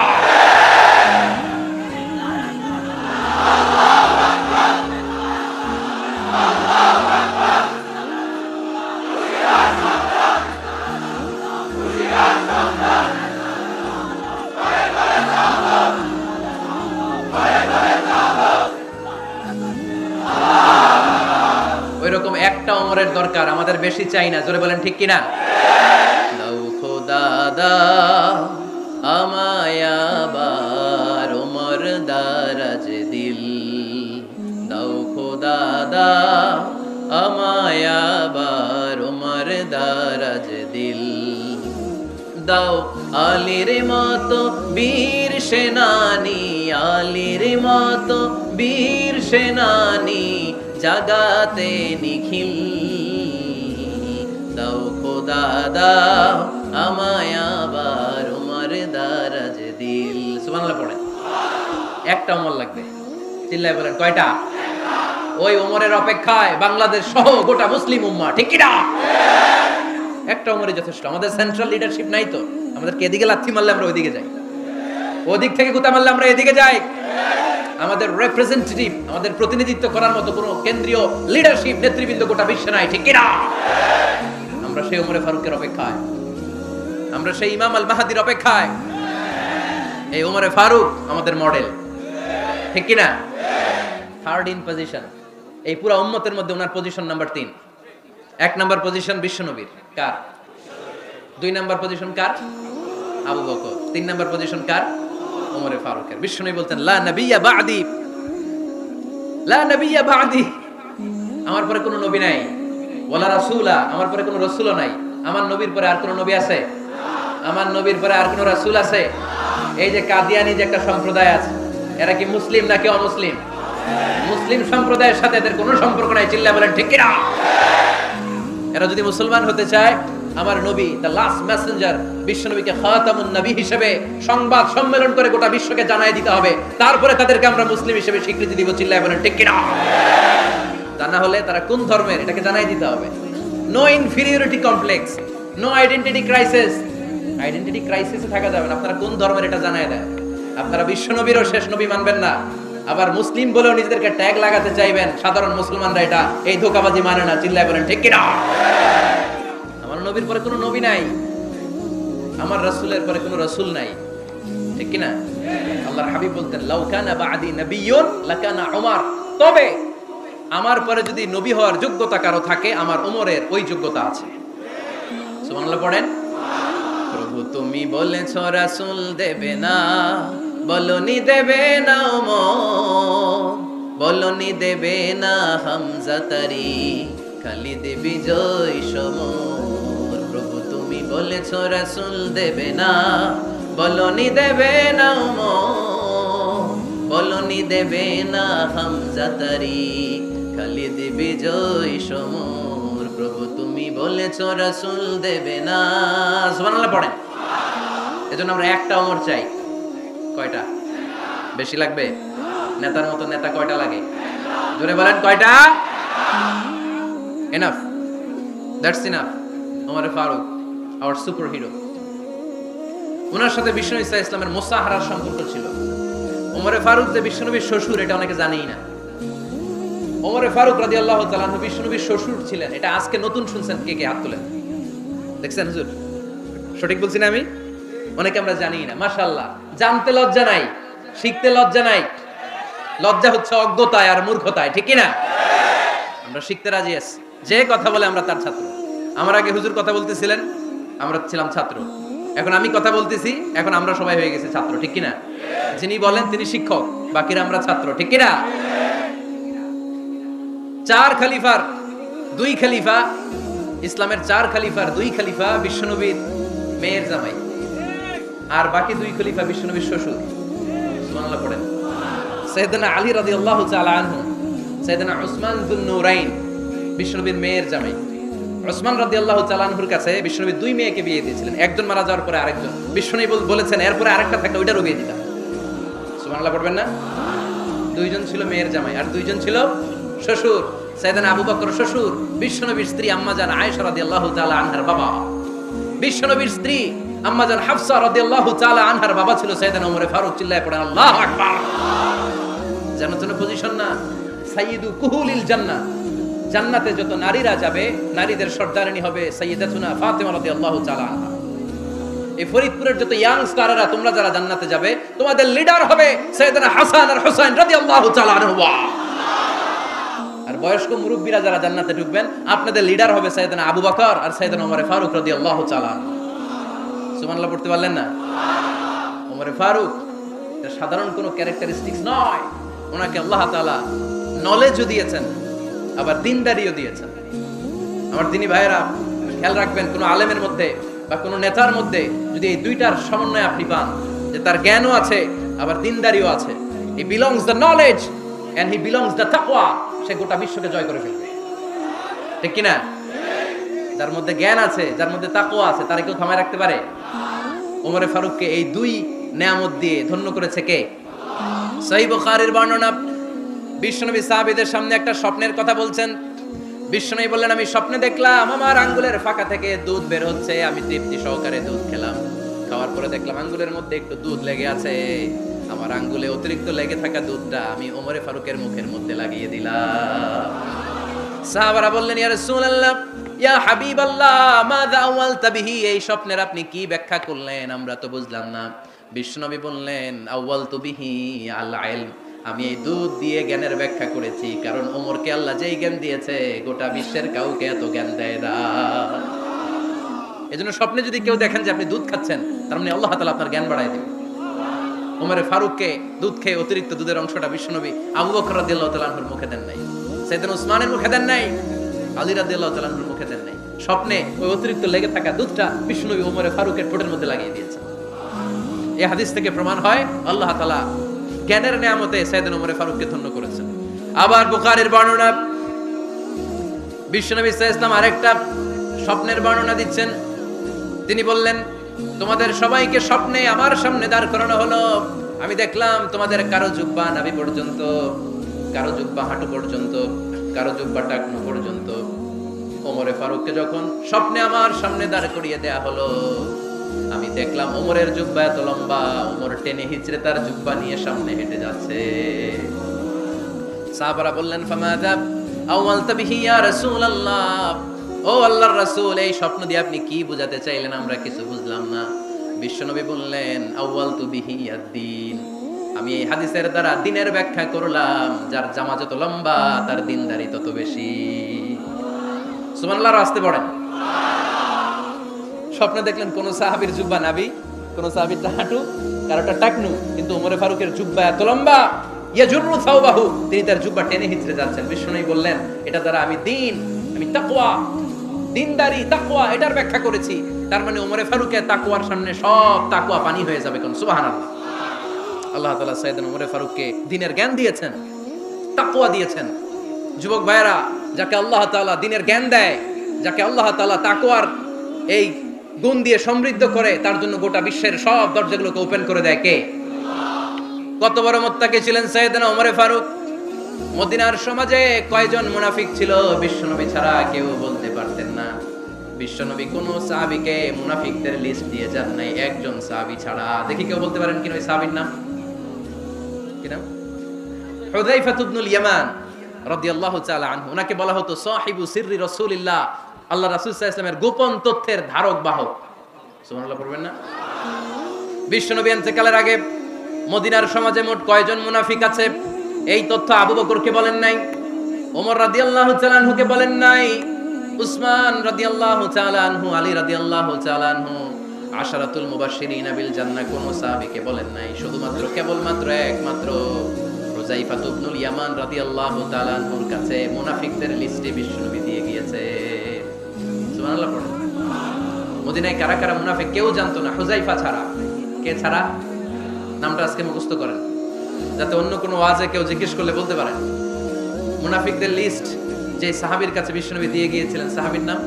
ওইরকম একটা ওমরের দরকার, আমাদের বেশি চাই না। জোরে বলেন ঠিক কিনা? দাও খোদা দাও আমায় আবার ওমর দারাজ দিল, দাও খোদা দাও আমায় আবার ওমর দারাজ দিল, দাও আলীর মতো বীর সেনানী, আলীর মতো বীর সেনানী জাগাতে নিখিল, দাও খোদা দাও আমায় আবার ওমর দারাজ দিল। সুবহানাল্লাহ পড়েন। একটা ওমর লাগবে। চিল্লায় বলেন কয়টা? ওই ওমরের অপেক্ষায় বাংলাদেশ সহ গোটা মুসলিম উম্মাহ, ঠিক কি না? একটা ওমরই যথেষ্ট। আমাদের সেন্ট্রাল লিডারশিপ নাই তো, আমাদেরকে এদিকে লাথি মারলে আমরা ওইদিকে যাই, ওদিক থেকে গুতা মারলে আমরা এদিকে যাই। আমাদের রিপ্রেজেন্টেটিভ, আমাদের প্রতিনিধিত্ব করার মতো কোনো কেন্দ্রীয় লিডারশিপ নেতৃবৃন্দ গোটা বিশ্বে নাই, ঠিক কি না? আমরা সেই ওমরে ফারুকের অপেক্ষায়, আমরা সেই ইমাম আল মাহদির অপেক্ষায়। এই ওমরে ফারুক আমাদের মডেল, ঠিক কি না? থার্ড ইন পজিশন এই পুরো উম্মতের মধ্যে ওনার পজিশন নাম্বার 3। 1 নাম্বার পজিশন বিশ্বনবীর, কার? 2 নাম্বার পজিশন কার? আবু বকর। 3 নাম্বার পজিশন কার? ওমরে ফারুকের। বিশ্বনবী বলতেন লা নবিয়্যা বা'দি, লা নবিয়্যা বা'দি, আমার পরে কোনো নবী নাই। ওয়ালা রাসূলা, আমার পরে কোনো রাসূলও নাই। আমার নবীর পরে আর কোনো নবী আছে? আমার নবীর পরে আর কোনো রাসূল আছে? এই যে কাদিয়ানি যে একটা সম্প্রদায় আছে, এরা কি মুসলিম নাকি অমুসলিম? মুসলিম সম্প্রদায়ের সাথে এদের কোনো সম্পর্ক নাই। চিল্লায় বলেন ঠিক কি না? এরা যদি মুসলমান হতে চায়, আমার নবী দ্য লাস্ট মেসেঞ্জার বিশ্বনবীকে খাতামুন নবী হিসেবে সংবাদ সম্মেলন করে গোটা বিশ্বকে জানাই দিতে হবে, তারপরে তাদেরকে আমরা মুসলিম হিসেবে স্বীকৃতি দিব। চিল্লায় বলেন ঠিক কি না? তা না হলে তারা কোন ধর্মের এটাকে জানাই দিতে হবে। No inferiority complex, no identity crisis. Identity ক্রাইসিসে থাকা যাবে না। আপনারা কোন ধর্মের এটা জানাই দেন। আপনারা বিশ্বনবীরও শেষ নবী মানবেন না, আবার মুসলিম বলেও নিজেদেরকে ট্যাগ লাগাতে চাইবেন। সাধারণ মুসলমানরা এটা এই ধোঁকাবাজি মানে না। চিল্লায় বলেন ঠিক কি না? আমার নবীর পরে কোনো নবী নাই, আমার রাসূলের পরে কোনো রাসূল নাই, ঠিক কি না? আল্লাহর হাবিব বলতেন লাউ কানা বা'দি নাবিয়্যুন লাকানা উমর, তবে আমার পরে যদি নবী হওয়ার যোগ্যতা কারো থাকে, আমার ওমরের ওই যোগ্যতা আছে। সুবহানাল্লাহ পড়েন। প্রভু তুমি বলেছ রাসূল দেবে না, বলনি দেবে না ওমর, বলনি দেবে না হামজা তারি, খালিদ বিজয় সমর। প্রভু তুমি বলেছ রাসূল দেবে না, বলনি দেবে না ওমর, বলনি দেবে না হামজা তারি, খালিদ বিজয় সমর। প্রভু তুমি বলেছ রাসূল দেবে না। সুবহানাল্লাহ পড়েন। এজন্য আমরা একটা ওমর চাই। কয়টা? বেশি লাগবে? নেতার মতো নেতা কয়টা লাগে? জোরে বলেন কয়টা? Enough, that's enough. Omar Farooq our superhero. ওনার সাথে বিশ্বনবী সাল্লাল্লাহু আলাইহি ওয়াসাল্লামের মুসাহারার সম্পর্ক ছিল। ওমর ফারুক যে বিশ্বনবীর শ্বশুর, এটা অনেকে জানেই না। ওমর ফারুক রাদিয়াল্লাহু তাআলা আনহু বিশ্বনবীর শ্বশুর ছিলেন। এটা আজকে নতুন শুনছেন, কে কে হাত তোলেন? দেখছেন হুজুর? সঠিক বলছি না আমি? অনেকে আমরা জানি না। মাশাআল্লাহ, জানতে লজ্জা নাই, শিখতে লজ্জা নাই। লজ্জা হচ্ছে অজ্ঞতায় আর মূর্খতায়, ঠিক কি না? আমরা শিখতে রাজি আছি। যে কথা বলে আমরা তার ছাত্র। আমার আগে হুজুর কথা বলতেছিলেন, আমরা ছিলাম ছাত্র। এখন আমি কথা বলতেছি, এখন আমরা সবাই হয়ে গেছি ছাত্র, ঠিক কি না? যিনি বলেন তিনি শিক্ষক, বাকিরা আমরা ছাত্র, ঠিক কি না? 4 খলিফার 2 খলিফা, ইসলামের 4 খলিফার 2 খলিফা বিশ্বনবীর মেয়ের জামাই, আর বাকি 2 খলিফা বিশ্বনবীর শ্বশুর। সুবহানাল্লাহ পড়েন। সাইয়েদনা আলী রাদিয়াল্লাহু তাআলা আনহু, সাইয়েদনা উসমান যুন নূরাইন বিশ্বনবীর মেয়ের জামাই। উসমান রাদিয়াল্লাহু তাআলা আনহুর কাছে বিশ্বনবী 2 মেয়েকে বিয়ে দিয়েছিলেন। একজন মারা যাওয়ার পরে আরেকজন। বিশ্বনবী বলেছেন এরপরে আরেকটা থাকলে ওইটারও বিয়ে দিতাম। সুবহানাল্লাহ পড়বেন না? 2 জন ছিল মেয়ের জামাই আর 2 জন ছিল শ্বশুর সাইয়েদনা আবু বকর শ্বশুর, বিশ্বনবীর স্ত্রী আম্মাজান আয়েশা রাদিয়াল্লাহু তাআলা আনহার বাবা, বিশ্বনবীর স্ত্রী আম্মাজান হাফসা রাদিয়াল্লাহু তাআলা আনহার বাবা ছিল সাইয়েদনা ওমর ফারুক। চিল্লায়ে পড়েন আল্লাহু আকবার। জান্নাতের পজিশন না, সাইয়্যিদু কুহুলিল জান্নাহ। জান্নাতে যত নারীরা যাবে, নারীদের সর্দারিনী হবে সাইয়্যিদাতুনা ফাতেমা রাদিয়াল্লাহু তাআলা আনহা। এই ফরিদপুরের যত ইয়াংস্টাররা তোমরা যারা জান্নাতে যাবে, তোমাদের লিডার হবে সাইয়েদনা হাসান আর হুসাইন রাদিয়াল্লাহু তাআলা আনহুমা। আর বয়স্ক মুরব্বীরা যারা জান্নাতে ঢুকবেন, আপনাদের লিডার হবে সাইয়েদনা আবু বকর আর সাইয়েদনা ওমর ফারুক রাদিয়াল্লাহু তাআলা আনহু। সুবহানাল্লাহ পড়তে পারলেন না? ওমর ফারুক এটা সাধারণ কোনো ক্যারেক্টারিস্টিক্স নয়, ওনাকে আল্লাহ তাআলা নলেজও দিয়েছেন, আবার দিনদারিও দিয়েছেন। আমার দিনী ভাইয়েরা খেয়াল রাখবেন, কোনো আলেমের মধ্যে বা কোনো নেতার মধ্যে যদি এই দুইটার সমন্বয় আপনি পান, যে তার জ্ঞানও আছে আবার দিনদারিও আছে, he belongs the knowledge and he belongs the তাকওয়া, সে গোটা বিশ্বকে জয় করে ফেলবে। ঠিক কিনা? যার মধ্যে জ্ঞান আছে, যার মধ্যে তাকওয়া আছে, তারে কেউ থামায় রাখতে পারে? ওমর ফারুককে এই দুই নেয়ামত দিয়ে ধন্য করেছে কে? সহিহ বুখারীর বর্ণনা, বিশ্বনবী সাহাবীদের সামনে একটা স্বপ্নের কথা বলছেন। বিশ্বনবী বললেন, আমি স্বপ্নে দেখলাম আমার আঙ্গুলের ফাঁকা থেকে দুধ বের হচ্ছে, আমি তৃপ্তি সহকারে দুধ খেলাম। খাওয়ার পরে দেখলাম আঙ্গুলের মধ্যে একটু দুধ লেগে আছে। আমার আঙ্গুলে অতিরিক্ত লেগে থাকা দুধটা আমি ওমর ফারুকের মুখের মধ্যে লাগিয়ে দিলাম। সাহাবারা বললেন, ইয়া রাসূলুল্লাহ, ইয়া হাবিবাল্লাহ, মাযা আওয়ালতা বিহি, এই স্বপ্নের আপনি কি ব্যাখ্যা করলেন, আমরা তো বুঝলাম না। বিশ্বনবী বললেন, আওয়ালতু বিহি আল ইলম, আমি এই দুধ দিয়ে জ্ঞানের ব্যাখ্যা করেছি, কারণ ওমরকে আল্লাহ যেই জ্ঞান দিয়েছে গোটা বিশ্বের কাউকে এত জ্ঞান দেয় না। এজন্য স্বপ্নে যদি কেউ দেখেন যে আপনি দুধ খাচ্ছেন, তার মানে আল্লাহ তাআলা আপনার জ্ঞান বাড়ায় দিবেন। ওমর ফারুককে দুধ খেয়ে অতিরিক্ত দুধের অংশটা বিশ্বনবী আবু বকর রাদিয়াল্লাহু তাআলা আনহুর মুখে দেন নাই, সাইয়েদনা উসমানের মুখে দেন নাই, আলী রাদিয়াল্লাহু তাআলা আনহুর মুখে দেন নাই। স্বপ্নে ওই অতিরিক্ত লেগে থাকা দুধটা বিশ্বনবী ওমর ফারুকের ঠোঁটের মধ্যে লাগিয়ে দিয়েছেন। এই হাদিস থেকে প্রমাণ হয় আল্লাহ তাআলা জ্ঞানের নিয়ামতে সাইয়েদনা ওমর ফারুককে ধন্য করেছেন। আবার বুখারীর বর্ণনা, বিশ্বনবী সাল্লাল্লাহু আলাইহি ওয়াসাল্লাম আরেকটা স্বপ্নের বর্ণনা দিচ্ছেন। তিনি বললেন, তোমাদের সবাইকে স্বপ্নে আমার সামনে দাঁড় করানো হলো। আমি দেখলাম তোমাদের কারো জুব্বা নাভি পর্যন্ত, কারো জুব্বা হাঁটু পর্যন্ত, কারো জুব্বা টাকনু পর্যন্ত। ওমর ফারুককে যখন স্বপ্নে আমার সামনে দাঁড় করিয়ে দেয়া হলো, আমি দেখলাম ওমরের জুব্বা এত লম্বা, ওমর টেনে হিচড়ে তার জুব্বা নিয়ে সামনে হেঁটে যাচ্ছে। সাহাবারা বললেন, ফামাযা আওয়ালতা বিহি ইয়া রাসূলুল্লাহ, ও আল্লাহর রাসূল, এই স্বপ্ন দিয়ে আপনি কি বোঝাতে চাইলেন, আমরা কিছু বুঝলাম না। বিশ্বনবী বললেন, আওয়ালতু বিহি আদ-দীন, আমি এই হাদিসের দ্বারা দ্বীনের ব্যাখ্যা করলাম, যার জামা যত লম্বা তার দ্বীনদারি তত বেশি। সুবহানাল্লাহ, আসতে পড়েন। স্বপ্নে দেখলেন কোন সাহাবীর জুব্বা নাভি, কোন সাহাবীর হাঁটু, কারোটা টাকনু, কিন্তু ওমর ফারুকের জুব্বা এত লম্বা, ইয়াজুরু সাওবাহু, তিনি তার জুব্বা টেনে হিচড়ে যাচ্ছেন। বিশ্বনবী বললেন, এটা দ্বারা আমি দ্বীন, আমি তাকওয়া, দ্বীনদারি, তাকওয়া এটার ব্যাখ্যা করেছি। তার মানে ওমর ফারুকের তাকওয়ার সামনে সব তাকওয়া পানি হয়ে যাবে। কোন সুবহানাল্লাহ। আল্লাহ তাআলা সাইয়েদনা ওমর ফারুককে দ্বীনের জ্ঞান দিয়েছেন, তাকওয়া দিয়েছেন। যুবক ভাইরা, যাকে আল্লাহ তাআলা দ্বীনের জ্ঞান দেয়, যাকে আল্লাহ তাআলা তাকওয়ার এই গুণ দিয়ে সমৃদ্ধ করে, তার জন্য গোটা বিশ্বের সব দরজাগুলোকে ওপেন করে দেয় কে? কত বড় মুত্তাকি ছিলেন সাইয়েদনা ওমর ফারুক। মদিনার সমাজে কয়জন মুনাফিক ছিল বিশ্বনবী ছাড়া কেউ বলতে পারতেন না। বিশ্বনবী কোন সাহাবীকে মুনাফিকদের লিস্ট দিয়ে যান নাই, একজন সাহাবী ছাড়া। দেখি কেউ বলতে পারেন কিনা ওই সাহাবীর নাম? কি নাম? হুযায়ফা ইবনুল ইয়ামান রাদিয়াল্লাহু তাআলা আনহু। ওনাকে বলা হতো সাহিবু সিররি রাসূলিল্লাহ, আল্লাহ রাসূল সাল্লাল্লাহু আলাইহি ওয়াসাল্লামের গোপন তথ্যের ধারক বাহক। সুবহানাল্লাহ পড়বেন না? বিশ্বনবী ইন্তেকালের আগে মদিনার সমাজে মোট কয়জন মুনাফিক আছে, এই তথ্য আবু বকরকে বলেন নাই, ওমর রাদিয়াল্লাহু তাআলা আনহুকে বলেন নাই, উসমান রাদিয়াল্লাহু তাআলা আনহু, আলী রাদিয়াল্লাহু তাআলা আনহু, আশারাতুল মুবাশশিরিন বিল জান্নাহ কোন সাহাবীকে বলেন নাই। শুধুমাত্র কেবলমাত্র একমাত্র হুযায়ফা ইবনুল ইয়ামান রাদিয়াল্লাহু তাআলা আনহুর কাছে মুনাফিকদের লিস্টে বিশ্বনবী দিয়ে গিয়েছে। সুবহানাল্লাহ পড়ুন। মদিনায় কারা কারা মুনাফিক কেউ জানতো না হুযায়ফা ছাড়া। কে ছাড়া? নামটা আজকে মুখস্থ করেন, যাতে অন্য কোনো ওয়াজে কেউ জিজ্ঞেস করলে বলতে পারেন। মুনাফিকদের লিস্ট যে সাহাবীর কাছে বিশ্বনবী দিয়ে গিয়েছিলেন, সাহাবীর নাম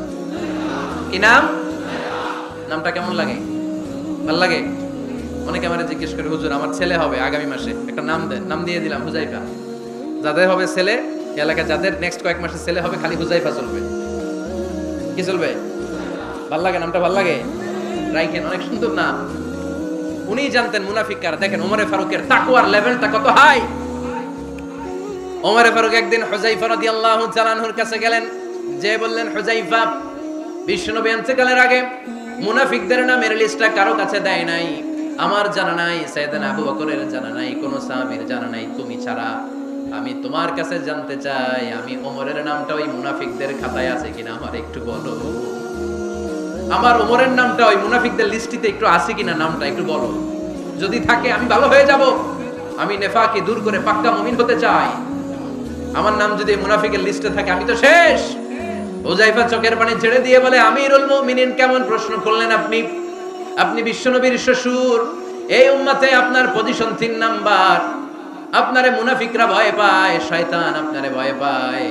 কি? নাম? নামটা কেমন লাগে? ভালো লাগে? অনেকে আমারে জিজ্ঞেস করে, হুজুর আমার ছেলে হবে আগামী মাসে, একটা নাম দেন। নাম দিয়ে দিলাম হুযায়ফা। যাদের হবে ছেলে এলাকা যাদের নেক্সট কয়েক মাসে ছেলে হবে খালি হুজাইফা চলবে। কি চলবে? ভাল লাগে নামটা? ভাল লাগে? রাইখেন, অনেক সুন্দর নাম। উনি জানতেন মুনাফিক কারা। দেখেন ওমরে ফারুকের তাকওয়ার লেভেলটা কত হাই। ওমরে ফারুক একদিন হুজাইফা রাদিয়াল্লাহু তাআলা আনহুর কাছে গেলেন, যে বললেন, হুজাইফা, বিশ্বনবী ইন্তেকালের আগে মুনাফিকদের নামের লিস্টটা কারো কাছে দেয় নাই, আমার জানা নাই, সাইয়েদনা আবু বকরের জানা নাই, কোন সাহাবীর জানা নাই, তুমি ছাড়া। আমি তোমার কাছে জানতে চাই, আমি ওমরের নামটা ওই মুনাফিকদের খাতায় আছে কিনা আমার একটু বলো। আমার ওমরের নামটা ওই মুনাফিকদের লিস্টিতে একটু আছে কিনা, নামটা একটু বলো। যদি থাকে আমি ভালো হয়ে যাব, আমি নেফাকি দূর করে পাক্কা মুমিন হতে চাই। আমার নাম যদি মুনাফিকের লিস্টে থাকে আমি তো শেষ। হুজাইফা চোখের পানি ছেড়ে দিয়ে বলে, আমিরুল মুমিনিন, কেমন প্রশ্ন করলেন আপনি? আপনি বিশ্বনবীর শ্বশুর, এই উম্মতে আপনার পজিশন 3 নাম্বার। আপনারে মুনাফিকরা ভয় পায়, শয়তান আপনারে ভয় পায়।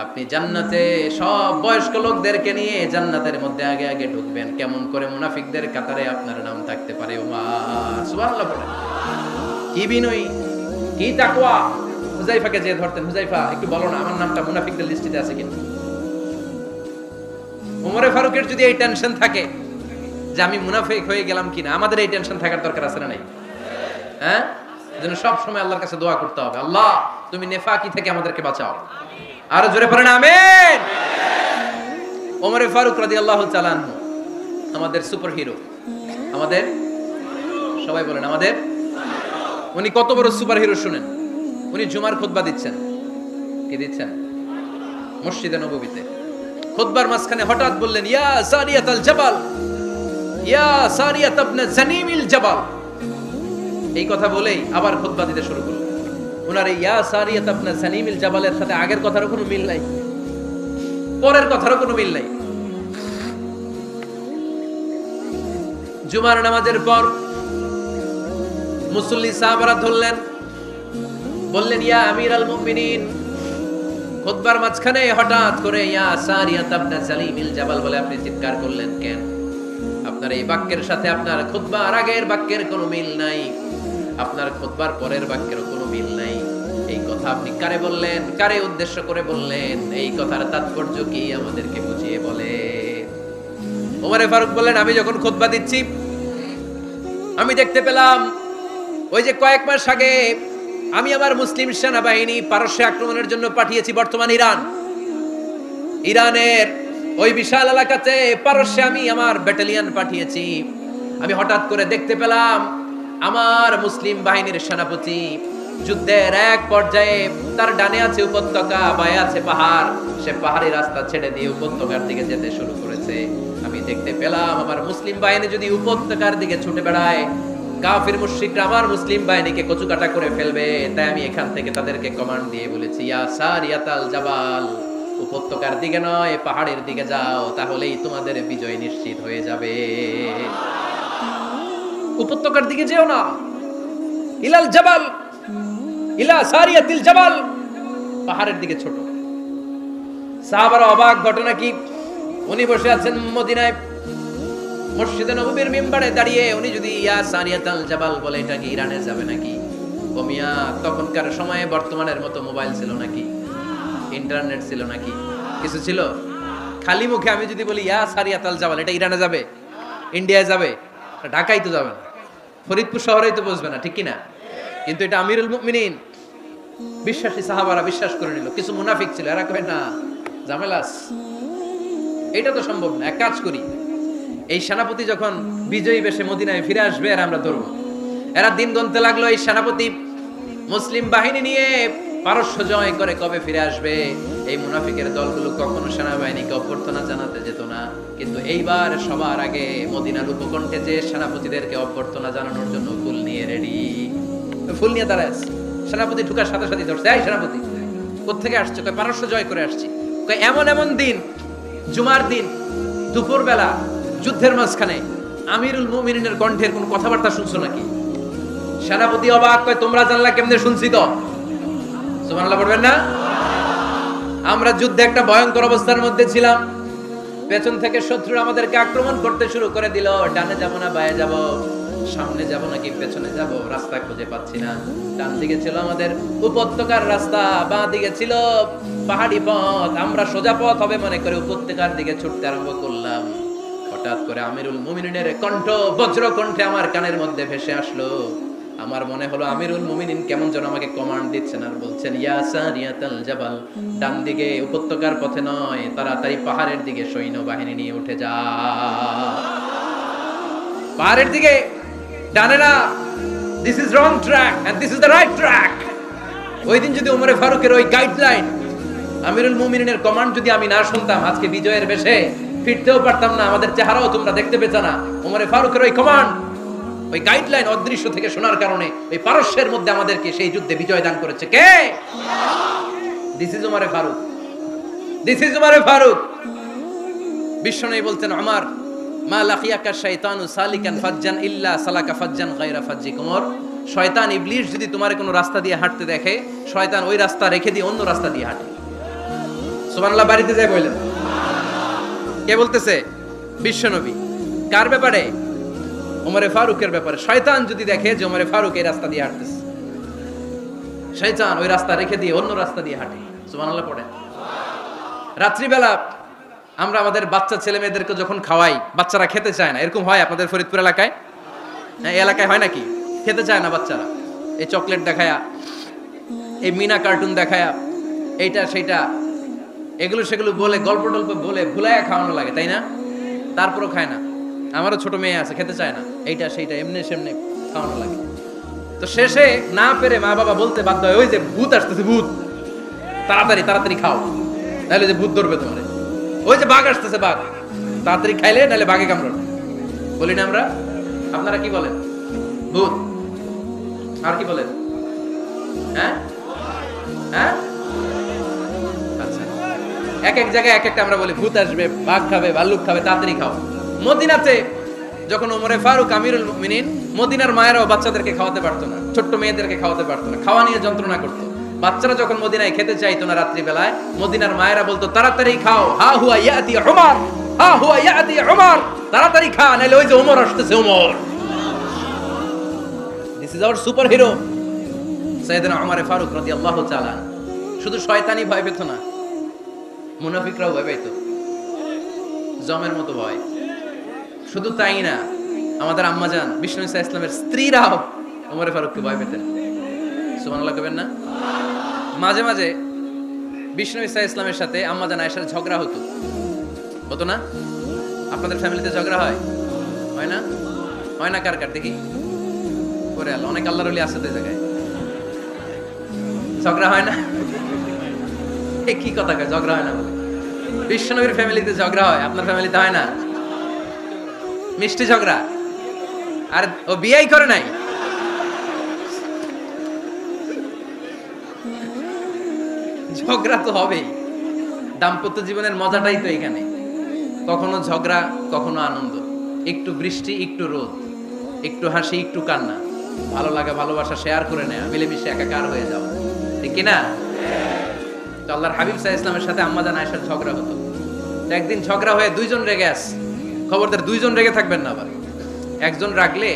আপনি জান্নাতে সব বয়স্ক লোকদেরকে নিয়ে জান্নাতের মধ্যে আগে আগে ঢুকবেন, কেমন করে মুনাফিকদের কাতারে আপনার নাম থাকতে পারে? ওমর সুবহানাল্লাহ বলেন। কি বিনয়ী, কি তাকওয়া। হুজাইফাকে যে ধরতেন, হুজাইফা একটু বলো না আমার নামটা মুনাফিকদের লিস্টিতে আছে কিনা। ওমরে ফারুকের যদি এই টেনশন থাকে যে আমি মুনাফিক হয়ে গেলাম কিনা, আমাদের এই টেনশন থাকার দরকার আছে না নাই? হ্যাঁ, যেন সব সময় আল্লাহর কাছে দোয়া করতে হবে, আল্লাহ তুমি নেফাকি থেকে আমাদেরকে বাঁচাও। আর জোরে পড়েন আমিন। ওমরে ফারুক রাদিয়াল্লাহু তাআলা আনহু আমাদের সুপার হিরো, আমাদের সবাই বলেন আমাদের। উনি কত বড় সুপার হিরো শুনেন। উনি জুমার খুতবা দিচ্ছেন। কি দিচ্ছেন? মসজিদে নববীতে। খুতবার মাঝখানে হঠাৎ বললেন, ইয়া সারিয়াতাল জাবাল, ইয়া সারিয়াত ইবনে জানিমিল জাবাল। এই কথা বলেই আবার খুতবা দিতে শুরু করলেন। ওনার এই ইয়া সারিয়াত ইবনে জানিমিল জাবালের সাথে আগের কথারও কোনো মিল নাই, পরের কথারও কোনো মিল নাই। জুমার নামাজের পর মুসল্লি সাহাবারা ধরলেন, বললেন, ইয়া আমিরাল মুমিনিন। খুতবার মাঝখানে হঠাৎ করে ইয়া সারিয়াত ইবনে জানিমিল জাবাল বলে আপনি চিৎকার করলেন কেন? আপনার এই বাক্যের সাথে আপনার খুতবার আগের বাক্যের কোনো মিল নাই, আপনার খুতবার পরের বাক্যের কোনো মিল নাই। এই কথা আপনি কারে বললেন, কারে উদ্দেশ্য করে বললেন? এই কথার তাৎপর্য কি আমাদেরকে বুঝিয়ে বলে। ওমরে ফারুক বললেন, আমি যখন খুতবা দিচ্ছি আমি দেখতে পেলাম ওই যে কয়েক মাস আগে আমি আমার মুসলিম সেনাবাহিনী পারস্যে আক্রমণের জন্য পাঠিয়েছি, বর্তমান ইরান, ইরানের ওই বিশাল এলাকাতে পারস্যে আমি আমার ব্যাটালিয়ন পাঠিয়েছি। আমি হঠাৎ করে দেখতে পেলাম আমার মুসলিম বাহিনীর সেনাপতি যুদ্ধের এক পর্যায়ে তার ডানে আছে উপত্যকা, বায়ে আছে পাহাড়, সে পাহাড়ি রাস্তা ছেড়ে দিয়ে উপত্যকার দিকে যেতে শুরু করেছে। আমি দেখতে পেলাম আমার মুসলিম বাহিনী যদি উপত্যকার দিকে ছুটে বেড়ায়, কাফির মুশরিকরা আমার মুসলিম বাহিনীকে কচুকাটা করে ফেলবে। তাই আমি এখান থেকে তাদেরকে কমান্ড দিয়ে বলেছি, ইয়া সারিয়াতাল জাবাল, উপত্যকার দিকে নয় পাহাড়ের দিকে যাও, তাহলেই তোমাদের বিজয় নিশ্চিত হয়ে যাবে। উপত্যকার দিকে যেও না, ইলাল জাবাল, ইলা সারিয়াতিল জাবাল, পাহাড়ের দিকে ছোট। সাহাবারা অবাক, ঘটনা কি? উনি বসে আছেন মদিনায় মসজিদে নববীর মিম্বারে দাঁড়িয়ে, উনি যদি ইয়া সারিয়াতাল জাবাল বলে এটা কি ইরানে যাবে নাকি? কমিয়া তখনকার সময়ে বর্তমানের মতো মোবাইল ছিল নাকি, ইন্টারনেট ছিল নাকি, কিছু ছিল? খালি মুখে আমি যদি বলি ইয়া সারিয়াতাল জাবাল, এটা ইরানে যাবে, ইন্ডিয়ায় যাবে, ঢাকায় তো যাবে না, ফরিদপুর শহরেই তো বসবে না, ঠিক কিনা? কিন্তু এটা আমিরুল মুমিনিন বিশ্বাসী সাহাবারা বিশ্বাস করে নিল। কিছু মুনাফিক ছিল, এরা কয় না ঝামেলাস, এটা তো সম্ভব না, এক কাজ করি, এই সেনাপতি যখন বিজয়ী বেশে মদিনায় ফিরে আসবে আর আমরা ধরবো। এরা দিন গুনতে লাগলো, এই সেনাপতি মুসলিম বাহিনী নিয়ে পারস্য জয় করে কবে ফিরে আসবে। এই মুনাফিকের দলগুলো কখনো সেনাবাহিনীকে অভ্যর্থনা জানাতে যেত না, কিন্তু এইবার সবার আগে মদিনার উপকণ্ঠে যে সেনাপতিদেরকে অভ্যর্থনা জানানোর জন্য ফুল নিয়ে রেডি, ফুল নিয়ে দাঁড়ায় আছে। সেনাপতি ঢুকার সাথে সাথে ধরছে, এই সেনাপতি কোত্থেকে আসছে? কয় পারস্য জয় করে আসছি। কয় এমন এমন দিন, জুমার দিন দুপুর বেলা যুদ্ধের মাঝখানে আমিরুল মুমিনিনের কণ্ঠের কোন কথাবার্তা শুনছো নাকি? সেনাপতি অবাক, কয় তোমরা জানলা কেমনে? শুনছি তো। সুবহানাল্লাহ পড়বেন না? আমরা যুদ্ধে একটা ভয়ঙ্কর অবস্থার মধ্যে ছিলাম, পেছন থেকে শত্রু আমাদেরকে আক্রমণ করতে শুরু করে দিল, ডানে যাব না বায়ে যাব, সামনে যাব নাকি পেছনে যাব, রাস্তা খুঁজে পাচ্ছি না। ডান দিকে ছিল আমাদের উপত্যকার রাস্তা, বাঁ দিকে ছিল পাহাড়ি পথ। আমরা সোজা পথ হবে মনে করে উপত্যকার দিকে ছুটতে আরম্ভ করলাম। হঠাৎ করে আমিরুল মুমিনিনের কণ্ঠ বজ্র কণ্ঠে আমার কানের মধ্যে ভেসে আসলো। আমার মনে হলো আমিরুল মুমিনিন কেমন যেন আমাকে কমান্ড দিচ্ছেন আর বলছেন, ইয়া সারিয়াতাল জাবাল, ডান দিকে উপত্যকার পথে নয়, তাড়াতাড়ি পাহাড়ের দিকে সৈন্যবাহিনী নিয়ে উঠে যা। পাহাড়ের দিকে, ডানে না, this is wrong track and this is the right track. ওই দিন যদি ওমরে ফারুকের ওই গাইডলাইন, আমিরুল মুমিনিনের কমান্ড যদি আমি না শুনতাম, আজকে বিজয়ের বেশে ফিরতেও পারতাম না, আমাদের চেহারাও তোমরা দেখতে পেত না। ওমরে ফারুকের ওই কমান্ড, ওই গাইডলাইন অদৃশ্য থেকে শোনার কারণে ওই পারস্যের মধ্যে আমাদেরকে সেই যুদ্ধে বিজয় দান করেছে কে? দিস ইজ ওমরে ফারুক, দিস ইজ ওমরে ফারুক। বিশ্বনবী বলতেন, ওমর, মা লাকিয়াকা শাইতানু সালিকান ফাজ্জান ইল্লা সালাকা ফাজ্জান গায়রা ফাজ্জিক। ওমর, শয়তান ইবলিস যদি তোমার কোনো রাস্তা দিয়ে হাঁটতে দেখে, শয়তান ওই রাস্তা রেখে দিয়ে অন্য রাস্তা দিয়ে হাঁটে। সুবহানাল্লাহ। বাড়িতে যায় বললেন, কে বলতেছে? বিশ্বনবী। কার ব্যাপারে? ওমরে ফারুকের ব্যাপারে। শয়তান যদি দেখে যে ওমরে ফারুক এই রাস্তা দিয়ে হাঁটতেছে, শয়তান ওই রাস্তা রেখে দিয়ে অন্য রাস্তা দিয়ে হাঁটে। সুবহানাল্লাহ পড়ে। রাত্রিবেলা আমরা আমাদের বাচ্চা ছেলে মেয়েদেরকে যখন খাওয়াই, বাচ্চারা খেতে চায় না, এরকম হয় আপনাদের ফরিদপুর এলাকায়? হ্যাঁ, এই এলাকায় হয় নাকি? খেতে চায় না বাচ্চারা, এই চকলেট দেখায়া, এই মিনা কার্টুন দেখায়া, এইটা সেইটা, এগুলো সেগুলো বলে, গল্প টল্প বলে ভুলাইয়া খাওয়ানো লাগে, তাই না? তারপরও খায় না। আমারও ছোট মেয়ে আছে, খেতে চায় না, এইটা সেইটা এমনি সেমনি খাওয়ানো লাগে। তো শেষে না পেরে মা বাবা বলতে বাধ্য হয়, ওই যে ভূত আসতেছে, ভূত, তাড়াতাড়ি তাড়াতাড়ি খাও, নাহলে যে ভূত ধরবে তোমার। ওই যে বাঘ আসতেছে, বাঘ, তাড়াতাড়ি খাইলে নাহলে বাঘে কামড়াবে। বলি না আমরা? আপনারা কি বলেন? ভূত। আর কি বলেন? হ্যাঁ হ্যাঁ, আচ্ছা, এক এক জায়গায় এক একটা আমরা বলি, ভূত আসবে, বাঘ খাবে, ভাল্লুক খাবে, তাড়াতাড়ি খাও। মদিনাতে যখন ওমরে ফারুক আমিরুল মুমিনিন, মদিনার মায়েরাও বাচ্চাদেরকে খাওয়াতে পারতো না, ছোট্ট মেয়েদেরকে খাওয়াতে পারতো না, খাওয়া নিয়ে যন্ত্রণা করতো। বাচ্চারা যখন মদিনায় খেতে চাইতো না রাত্রি বেলায়, মদিনার মায়েরা বলতো, তাড়াতাড়ি খাও, হা হুয়া ইয়াতি উমর, হা হুয়া ইয়াতি উমর, তাড়াতাড়ি খা, নাহলে ওই যে ওমর আসতেছে, Omar. This is our superhero সাইয়েদনা ওমর ফারুক রাদিয়াল্লাহু তাআলা। শুধু শয়তানি ভয় পেত না, মুনাফিকরাও ভয় পেত, জমের মতো ভয়। শুধু তাই না, আমাদের আম্মাজান বিষ্ণু ইসা ইসলামের স্ত্রীরাও ওমর ফারুককে ভয় পেতেন। সুবহানাল্লাহ কবেন না? মাঝে মাঝে বিষ্ণু ইসা ইসলামের সাথে আম্মাজান আয়েশার ঝগড়া হতো, হতো না? আপনাদের ফ্যামিলিতে ঝগড়া হয়? হয় না? হয় না? কার কার দেখি করে আল্লাহ, অনেক আল্লাহর ওলি আছে তো এই জায়গায়। ঝগড়া হয় না? কি কথা কয়, ঝগড়া হয় না বলে? বিশ্বনবীর ফ্যামিলিতে ঝগড়া হয়, আপনার ফ্যামিলিতে হয় না? মিষ্টি ঝগড়া। আর ও বিয়েই করে নাই, ঝগড়া তো হবেই। দাম্পত্য জীবনের মজাটাই তো এখানে, কখনো ঝগড়া, কখনো আনন্দ, একটু বৃষ্টি, একটু রোদ, একটু হাসি, একটু কান্না, ভালো লাগা ভালোবাসা শেয়ার করে নেয়া, মিলেমিশে একাকার হয়ে যাওয়া, ঠিক কিনা? তো আল্লাহর হাবিব সাল্লাল্লাহু আলাইহি ওয়াসাল্লামের সাথে আম্মাজান আয়েশার ঝগড়া হতো। একদিন ঝগড়া হয়ে দুইজন রেগে আছে। খবরদার দুইজন রেগে থাকবেন না, আবার একজন রাগলে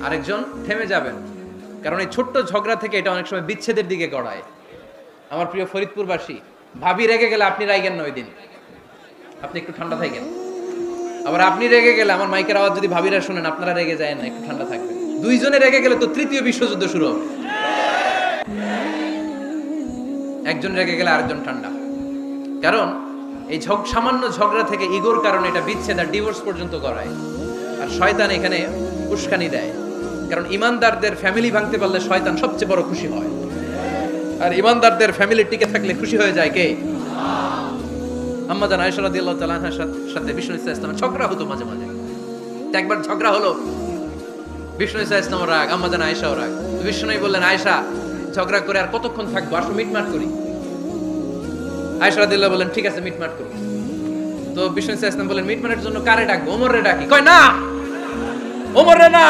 আরেকজন থেমে যাবেন, কারণ এই ছোট্ট ঝগড়া থেকে এটা অনেক সময় বিচ্ছেদের দিকে গড়ায়। আমার প্রিয় ফরিদপুরবাসী, ভাবি রেগে গেলে আপনি রাইগেন না, ওই দিন আপনি একটু ঠান্ডা থাকেন। আবার আপনি রেগে গেলে, আমার মাইকের আওয়াজ যদি ভাবিরা শুনেন, আপনারা রেগে যায় না, একটু ঠান্ডা থাকবেন। দুইজনে রেগে গেলে তো তৃতীয় বিশ্বযুদ্ধ শুরু হবে। একজন রেগে গেলে আরেকজন ঠান্ডা, কারণ এই সামান্য ঝগড়া থেকে ইগোর কারণে এটা বিচ্ছেদ আর ডিভোর্স পর্যন্ত করায়। আর শয়তান এখানে উস্কানি দেয়, কারণ ইমানদারদের ফ্যামিলি ভাঙতে পারলে শয়তান সবচেয়ে বড় খুশি হয়, আর ইমানদারদের ফ্যামিলি টিকে থাকলে খুশি হয়ে যায় কে? আম্মাজান আয়েশা রাদিয়াল্লাহু তাআলা আনহার সাথে বিষ্ণু ইসা ইসলামের ঝগড়া হতো মাঝে মাঝে। একবার ঝগড়া হলো, বিষ্ণু ইসা ইসলামও রাগ, আম্মাজান আয়েশাও রাগ। বিষ্ণুই বললেন, আয়েশা, ঝগড়া করে আর কতক্ষণ থাকবো, আসো মিটমাট করি। আয়েশা রাদিয়াল্লাহু বললেন, ঠিক আছে, মিটমাট করো। তো বিষ্ণু ইসা ইসলাম বললেন, মিটমাটের জন্য কারে ডাকবো? ওমরে ডাকি। কয় না, ওমরে না,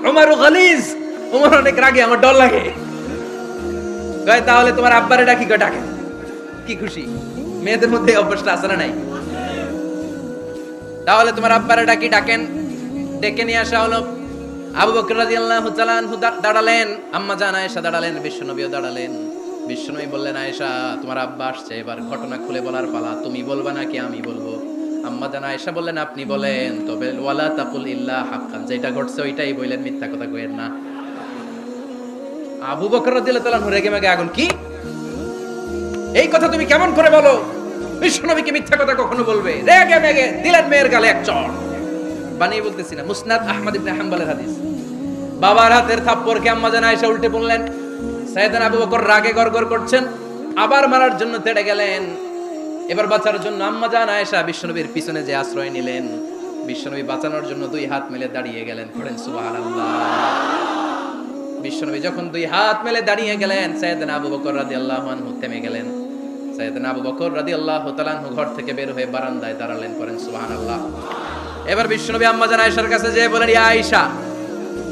ওমরু গালিজ, ওমর অনেক রাগে, আমার ডর লাগে। কয় তাহলে তোমার আব্বারে ডাকি। কয় ডাকে। কি খুশি, মেয়েদের মধ্যে অভ্যাসটা আছে না নাই? তাহলে তোমার আব্বারে ডাকি। ডাকেন, ডেকে নিয়ে আসা হলো। আবু বকর রাদিয়াল্লাহু তাআলা আনহু দাঁড়ালেন, আম্মা জান আয়েশা দাঁড়ালেন, বিশ্বনবীও দাঁড়ালেন। বিশ্বনবী বললেন, আয়েশা তোমার আব্বা আসছে, এবার ঘটনা খুলে বলার পালা, তুমি বলবা নাকি আমি বলবো? আম্মা জান আয়েশা বললেন, আপনি বলেন, তবে ওয়ালা তাকুল ইল্লা হাক্কান, যেটা ঘটছে ওইটাই বললেন, মিথ্যা কথা কইেন না। আবু বকর রাদিয়াল্লাহু তাআলা রেগে মেগে আগুন, কি এই কথা তুমি কেমন করে বলো? বিশ্বনবীকে মিথ্যা কথা কখনো বলবে? রেগে মেগে দিলেন মেয়ের গালে এক চড়। বানিয়ে বলতেছি না, মুসনাদ আহমদ ইবনে হাম্বলের হাদিস। বাবার হাতের থাপ্পড়কে আম্মা জান আয়েশা উল্টে বললেন। সাইয়েদনা আবু বকর রাগে গড়গড় করছেন, আবার মারার জন্য তেড়ে গেলেন। এবার বাঁচার জন্য আম্মা জান আয়েশা বিশ্বনবীর পিছনে যে আশ্রয় নিলেন, বিশ্বনবী বাঁচানোর জন্য দুই হাত মেলে দাঁড়িয়ে গেলেন। পড়েন সুবহানাল্লাহ। বিশ্বনবী যখন দুই হাত মেলে দাঁড়িয়ে গেলেন, সাইয়েদনা আবু বকর রাদিয়াল্লাহু আনহু থেমে গেলেন। সাইয়েদনা আবু বকর রাদিয়াল্লাহু তাআলা আনহু ঘর থেকে বের হয়ে বারান্দায় দাঁড়ালেন। পড়েন সুবহানাল্লাহ। এবার বিশ্বনবী আম্মা জান আয়েশার কাছে যেয়ে বলেন, ইয়া আয়েশা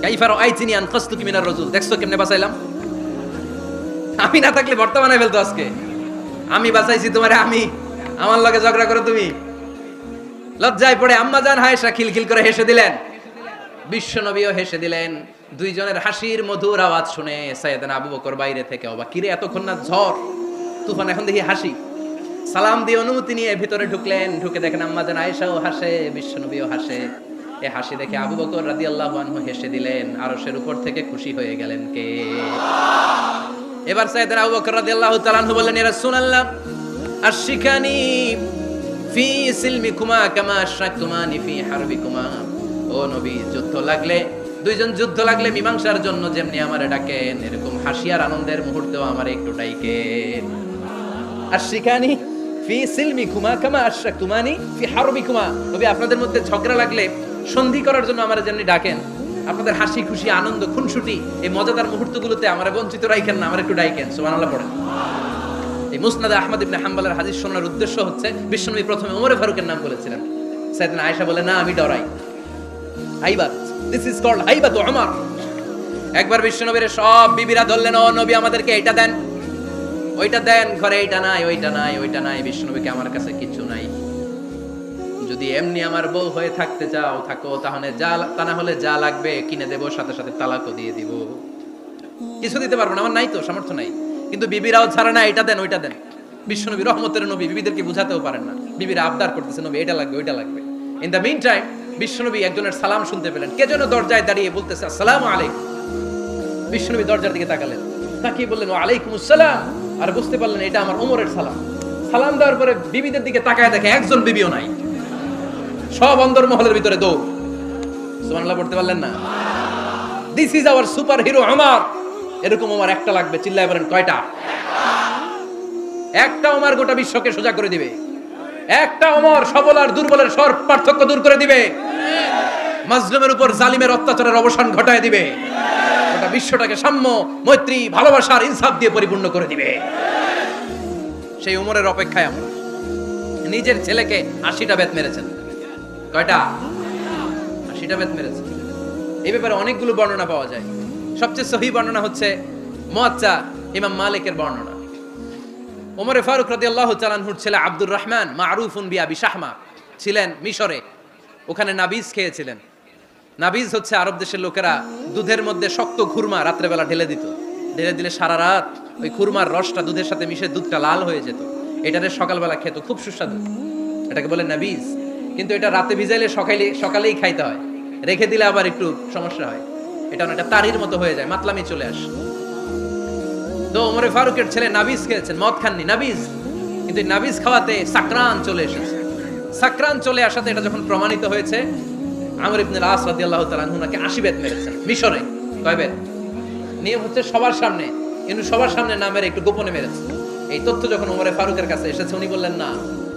কাইফা রাআইতিনি আনকাসতুকি মিনার রাজুল, দেখছো কেমনে বাঁচাইলাম? আমি না থাকলে ভর্তা বানাই ফেলতো আজকে। আমি বাঁচাইছি তোমারে, আমি আমার লগে ঝগড়া করো তুমি? লজ্জায় পড়ে আম্মা জান আয়েশা খিলখিল করে হেসে দিলেন, বিশ্বনবীও হেসে দিলেন। দুইজনের হাসির মধুর আওয়াজ শুনে সাইয়েদনা আবু বকর বাইরে থেকে অবাক, কিরে এতক্ষণ না ঝড় তুফান, এখন দেখি হাসি। সালাম দিয়ে অনুমতি নিয়ে ভিতরে ঢুকলেন। ঢুকে দেখেন আম্মা জান আয়েশাও হাসে, বিশ্বনবীও হাসে। এই হাসি দেখে আবু বকর রাদিয়াল্লাহু আনহু হেসে দিলেন। আরশের উপর থেকে খুশি হয়ে গেলেন কে? এবার সাইয়েদনা আবু বকর রাদিয়াল্লাহু তাআলা আনহু বললেন, ইয়া রাসূলুল্লাহ আশিকানি ফি সিলমিকুমা কামা আশরাকতুমানি ফি হারবিকুমা। ও নবী, যুদ্ধ লাগলে, দুইজন যুদ্ধ লাগলে মীমাংসার জন্য যেমনি আমারে ডাকেন, এরকম হাসি আর আনন্দের মুহূর্তেও আমারে একটু ডাকেন। আশিকানি ফি সিলমিকুমা কামা আশরাকতুমানি ফি হারবিকুমা। নবী, আপনাদের মধ্যে ঝগড়া লাগলে সন্ধি করার জন্য আমারে যেমনি ডাকেন, আপনাদের হাসি খুশি আনন্দ খুনসুটি এই মজাদার মুহূর্তগুলোতে আমারে বঞ্চিত রাখেন না, আমারে একটু ডাকেন। সুবহানাল্লাহ পড়েন। এই মুসনাদ আহমদ ইবনে হাম্বলের হাদিস শোনার উদ্দেশ্য হচ্ছে, বিশ্বনবী প্রথমে ওমর ফারুকের নাম বলেছিলেন। সাইয়েদনা আয়েশা বলে, না আমি ডরাই। হাইবাত, দিস ইজ কল্ড হাইবাত ওমর। একবার বিশ্বনবীর সব বিবিরা ধরলেন, ও নবী আমাদেরকে এটা দেন, ওইটা দেন, ঘরে এইটা নাই, ওইটা নাই, ওইটা নাই। বিশ্বনবীকে, আমার কাছে কিছু নাই, যদি এমনি আমার বউ হয়ে থাকতে চাও থাকো, তাহলে যা, তা না হলে যা লাগবে কিনে দেবো, সাথে সাথে তালাকও দিয়ে দিব। কিছু দিতে পারবো না, আমার নাই তো, সামর্থ্য নাই। কিন্তু বিবিরাও ছাড়ে না, এটা দেন ওইটা দেন। বিশ্বনবী রহমতের নবী, বিবিদেরকে বুঝাতেও পারেন না। বিবিরা আবদার করতেছে, নবী এটা লাগবে ওইটা লাগবে। ইন দ্য মিন টাইম বিশ্বনবী একজনের সালাম শুনতে পেলেন। কে যেন দরজায় দাঁড়িয়ে বলতেছে, আসসালামু আলাইকুম। বিশ্বনবী দরজার দিকে তাকালেন, তাকিয়ে বললেন, ওয়া আলাইকুমুস সালাম। আর বুঝতে পারলেন এটা আমার ওমরের সালাম। সালাম দেওয়ার পরে বিবিদের দিকে তাকায় দেখে একজন বিবিও নাই, সব অন্দরমহলের ভিতরে দৌড়। সুবহানাল্লাহ পড়তে পারলেন না? This is our super hero Omar. এরকম ওমর একটা লাগবে, চিল্লায় বলেন কয়টা? একটা ওমর গোটা বিশ্বকে সোজা করে দিবে। একটা ওমর সবল আর দুর্বলের সব পার্থক্য দূর করে দিবে। মাজলুমের উপর জালিমের অত্যাচারের অবসান ঘটায় দিবে। গোটা বিশ্বটাকে সাম্য, মৈত্রী, ভালোবাসার ইনসাফ দিয়ে পরিপূর্ণ করে দিবে। সেই ওমরের অপেক্ষায় আমরা। নিজের ছেলেকে 80টা বেত মেরেছেন। কয়টা? 80টা বেত মেরেছেন। এই ব্যাপারে অনেকগুলো বর্ণনা পাওয়া যায়। সবচেয়ে সহিহ বর্ণনা হচ্ছে মুয়াত্তা ইমাম মালিকের বর্ণনা। ওমর ফারুক রাদিয়াল্লাহু তাআলা আনহুর ছেলে আব্দুর রহমান মারুফুন বিআবি শাহমা ছিলেন মিশরে। ওখানে নাবিজ খেয়েছিলেন। নাবিজ হচ্ছে আরব দেশের লোকেরা দুধের মধ্যে শক্ত খুরমা রাত্রেবেলা ঢেলে দিত। ঢেলে দিলে সারা রাত ওই খুরমার রসটা দুধের সাথে মিশে দুধটা লাল হয়ে যেত। এটারে সকালবেলা খেত, খুব সুস্বাদু। এটাকে বলে নাবিজ। কিন্তু এটা রাতে ভিজাইলে সকালেই খাইতে হয়, রেখে দিলে আবার একটু সমস্যা হয়। এটা অনেকটা তারির মতো হয়ে যায়, মাতলামি চলে আসে। তো ওমর ফারুকের ছেলে নাবিজ খেয়েছেন, মদ খাননি, নাবিজ। কিন্তু নাবিজ খাওয়াতে সাকরান চলে এসেছে। সাকরান চলে আসাতে এটা যখন প্রমাণিত হয়েছে, আমর ইবনে আস রাদিয়াল্লাহু তাআলা আনহু নাকি 80 বেত মেরেছেন মিশরে। কয় বেত? নিয়ম হচ্ছে সবার সামনে, কিন্তু সবার সামনে না মেরে একটু গোপনে মেরেছে। এই তথ্য যখন ওমর ফারুকের কাছে এসেছে, উনি বললেন, না,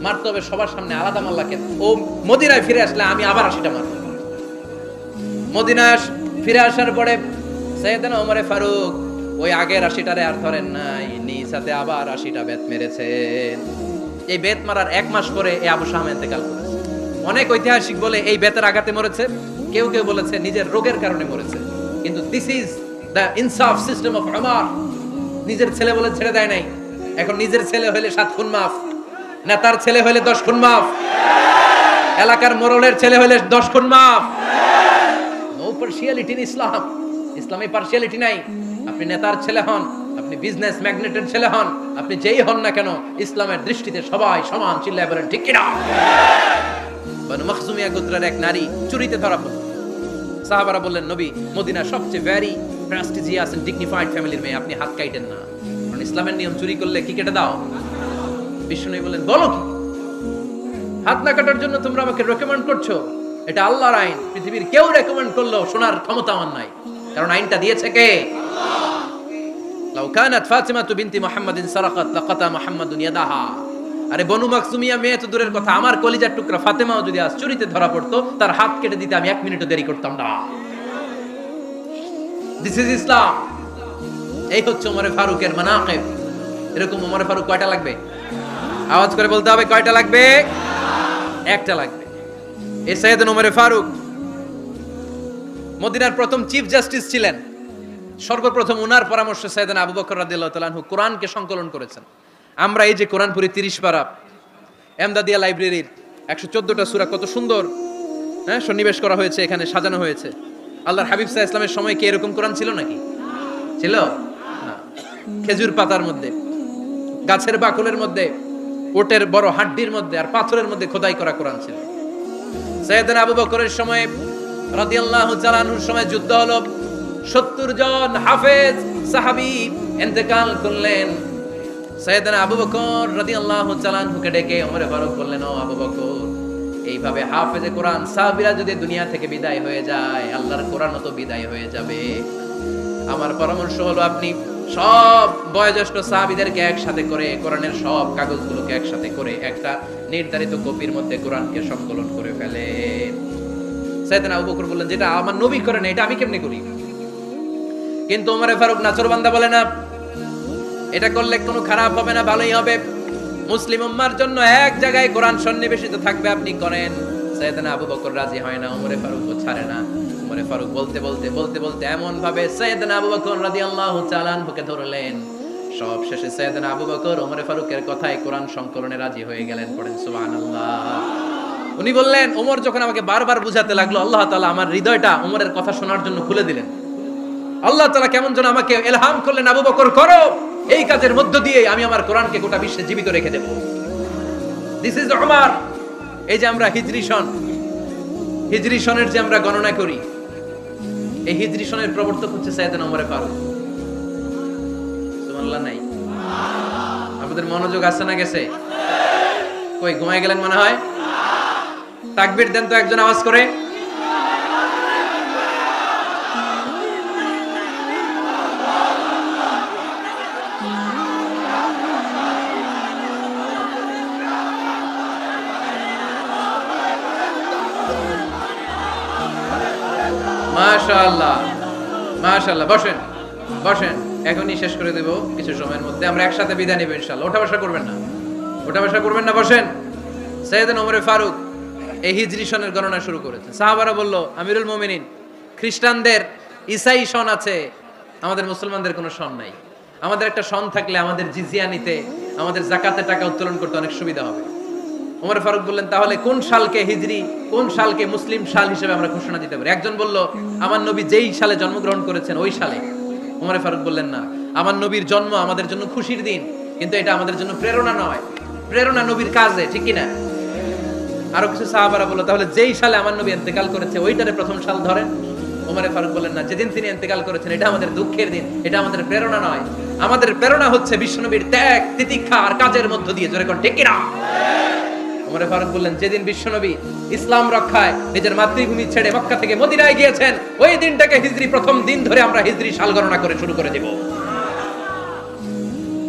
মারতে হবে সবার সামনে, আলাদা মাল্লাকে। ও মদিনায় ফিরে আসলে আমি আবার 80টা মারব। মদিনায় ফিরে আসার পরে সাইয়েদনা ওমর ফারুক ওই আগের 80টারে আর ধরেন নাই, নিজ হাতে আবার 80টা বেত মেরেছেন। এই বেত মারার 1 মাস পরে এই আবু শাহ ইন্তেকাল করেছে। অনেক ঐতিহাসিক বলে এই বেতের আঘাতে মরেছে, কেউ কেউ বলেছে নিজের রোগের কারণে মরেছে। কিন্তু দিস ইজ দ্য ইনসাফ সিস্টেম অফ ওমর। নিজের ছেলে বলে ছেড়ে দেয় নাই। এখন নিজের ছেলে হইলে 7 খুন মাফ, নেতার ছেলে হইলে 10 খুন মাফ, এলাকার মোড়লের ছেলে হইলে 10 খুন মাফ। নো পার্সিয়ালিটি ইন ইসলাম। ইসলামে পার্সিয়ালিটি নাই। আপনি নেতার ছেলে হন, আপনি বিজনেস ম্যাগনেটের ছেলে হন, আপনি যেই হন না কেন, ইসলামের দৃষ্টিতে সবাই সমান। চিল্লায় বলেন ঠিক কিনা? বনু মখজুমিয়া গোত্রের এক নারী চুরিতে ধরা পড়ল। সাহাবারা বললেন, নবী, মদিনার সবচেয়ে ভেরি প্রেস্টিজিয়াস এন্ড ডিগনিফাইড ফ্যামিলির মেয়ে, আপনি হাত কাটেন না, কারণ ইসলামের নিয়ম চুরি করলে কি কেটে দাও। বিষ্ণু বললেন, বলো কি, হাত না কাটার জন্য তোমরা আমাকে রেকমেন্ড করছো? এটা আল্লাহর আইন, পৃথিবীর কেউ রেকমেন্ড করলো শোনার ক্ষমতা আমার নাই, কারণ আইনটা দিয়েছে কে? আল্লাহ। লাউ কানাত ফাতিমাতু বিনতি মুহাম্মাদিন সারাকাত লাকাতা মুহাম্মাদুন ইয়াদাহা। আরে বনু মাখজুমিয়া মেয়ে তো দূরের কথা, আমার কলিজার টুকরা ফাতেমাও যদি আজ চুরিতে ধরা পড়তো, তার হাত কেটে দিতে আমি 1 মিনিটও দেরি করতাম না। দিস ইজ ইসলাম। এই হচ্ছে ওমর ফারুকের মানাকিব। এরকম ওমর ফারুক কয়টা লাগবে? আওয়াজ করে বলতে হবে, কয়টা লাগবে? একটা লাগবে। এই সাইয়েদনা ওমর ফারুক মদিনার প্রথম চিফ জাস্টিস ছিলেন। সর্বপ্রথম উনার পরামর্শে সাইয়েদনা আবু বকর রাদিয়াল্লাহু তাআলা আনহু কোরআনকে সংকলন করেছেন। আমরা এই যে কোরআন পড়ি 30 পারা, এমদাদিয়া লাইব্রেরির 114টা সূরা, কত সুন্দর সন্নিবেশ করা হয়েছে, এখানে সাজানো হয়েছে। আল্লাহর হাবিব সাল্লাল্লাহু আলাইহি ওয়াসাল্লামের সময় কি এরকম কোরআন ছিল নাকি? ছিল না। খেজুর পাতার মধ্যে, গাছের বাকলের মধ্যে, ওটের বড় হাড্ডির মধ্যে আর পাথরের মধ্যে খোদাই করা কোরআন ছিল। সাইয়েদনা আবু বকরের সময় রাদিয়াল্লাহু তাআলা আনহুর সময় যুদ্ধ হলো, 70 জন হাফেজ সাহাবী ইন্তেকাল করলেন। সাইয়েদনা আবু বকর রাদিয়াল্লাহু তাআলা আনহুকে ডেকে ওমর ফারুক বললেন, ও আবু বকর, এইভাবে হাফেজে কোরআন সাহাবীরা যদি দুনিয়া থেকে বিদায় হয়ে যায়, আল্লাহর কোরআনও তো বিদায় হয়ে যাবে। আমার পরামর্শ হলো আপনি সব বয়োজ্যেষ্ঠ সাহাবীদেরকে একসাথে করে কোরআনের সব কাগজগুলোকে একসাথে করে একটা নির্ধারিত কপির মধ্যে কোরআনকে সংকলন করে ফেলে। সাইয়েদনা আবু বকর বললেন, যেটা আমার নবী করে না, এটা আমি কেমনে করি? কিন্তু ওমর ফারুক নাচরবান্দা বলে না, এটা করলে কোনো খারাপ হবে না, ভালোই হবে। মুসলিম উম্মার জন্য এক জায়গায় কোরআন সন্নিবেশিত থাকবে, আপনি করেন। সাইয়েদনা আবু বকর রাজি হয় না, ওমর ফারুকও ছাড়ে না। ওমর ফারুক বলতে বলতে বলতে বলতে এমন ভাবে সাইয়েদনা আবু বকর রাদিয়াল্লাহু তাআলা আনহুকে ধরলেন, সব শেষে সাইয়েদনা আবু বকর ওমর ফারুকের কথায় কোরআন সংকলনে রাজি হয়ে গেলেন। পড়েন সুবহানাল্লাহ। উনি বললেন, ওমর যখন আমাকে বারবার বুঝাতে লাগলো, আল্লাহ তাআলা আমার হৃদয়টা ওমরের কথা শোনার জন্য খুলে দিলেন। আল্লাহ তাআলা কেমন যেন আমাকে ইলহাম করলেন, আবু বকর করো, এই কাজের মধ্য দিয়ে আমি আমার কোরআনকে গোটা বিশ্বে জীবিত রেখে দেব। This is Umar. এই যে আমরা হিজরি সনের যে আমরা গণনা করি, এই হিজরি সনের প্রবর্তক হচ্ছে সাইয়েদনা ওমর ফারুক। সুবহানাল্লাহ নাই? আপনাদের মনোযোগ আছে না গেছে? কই ঘুমায় গেলেন মনে হয়? তাকবীর দেন তো একজন আওয়াজ করে। মাশাআল্লাহ মাশাআল্লাহ। বসেন বসেন, এখনই শেষ করে দেব কিছু সময়ের মধ্যে, আমরা একসাথে বিদায় নেব ইনশাআল্লাহ। ওঠা বসা করবেন না, ওঠা বসা করবেন না, বসেন। সাইয়েদনা ওমর ফারুক এই হিজরি সনের গণনা শুরু করেছেন। সাহাবারা বলল, আমিরুল মুমিনিন, খ্রিস্টানদের ঈসাই সন আছে, আমাদের মুসলমানদের কোনো সন নাই। আমাদের একটা সন থাকলে আমাদের জিজিয়া নিতে, আমাদের যাকাতের টাকা উত্তোলন করতে অনেক সুবিধা হবে। ওমর ফারুক বললেন, তাহলে কোন সালকে হিজরি, কোন সালকে মুসলিম সাল হিসেবে আমরা ঘোষণা দিতে পারি? একজন বলল, আমার নবী যেই সালে জন্মগ্রহণ করেছেন ওই সালে। ওমর ফারুক বললেন, না, আমার নবীর জন্ম আমাদের জন্য খুশির দিন, কিন্তু এটা আমাদের জন্য প্রেরণা নয়, প্রেরণা নবীর কাজে, ঠিক কিনা? আরো কিছু সাহাবারা বলল, তাহলে যেই সালে আমার নবী ইন্তেকাল করেছে ওইটারে প্রথম সাল ধরেন। ওমর ফারুক বললেন, না, যেদিন তিনি ইন্তেকাল করেছেন এটা আমাদের দুঃখের দিন, এটা আমাদের প্রেরণা নয়। আমাদের প্রেরণা হচ্ছে বিশ্বনবীর ত্যাগ, তিতিক্ষা আর কাজের মধ্য দিয়ে। জোরে কোন ঠিক কিনা? ওমর ফারুক বললেন, যেদিন বিশ্বনবী ইসলাম রক্ষায় নিজের মাতৃভূমি ছেড়ে মক্কা থেকে মদিনায় গিয়েছেন, ওই দিনটাকে হিজরি প্রথম দিন ধরে আমরা হিজরি সাল গণনা করে শুরু করে দেব।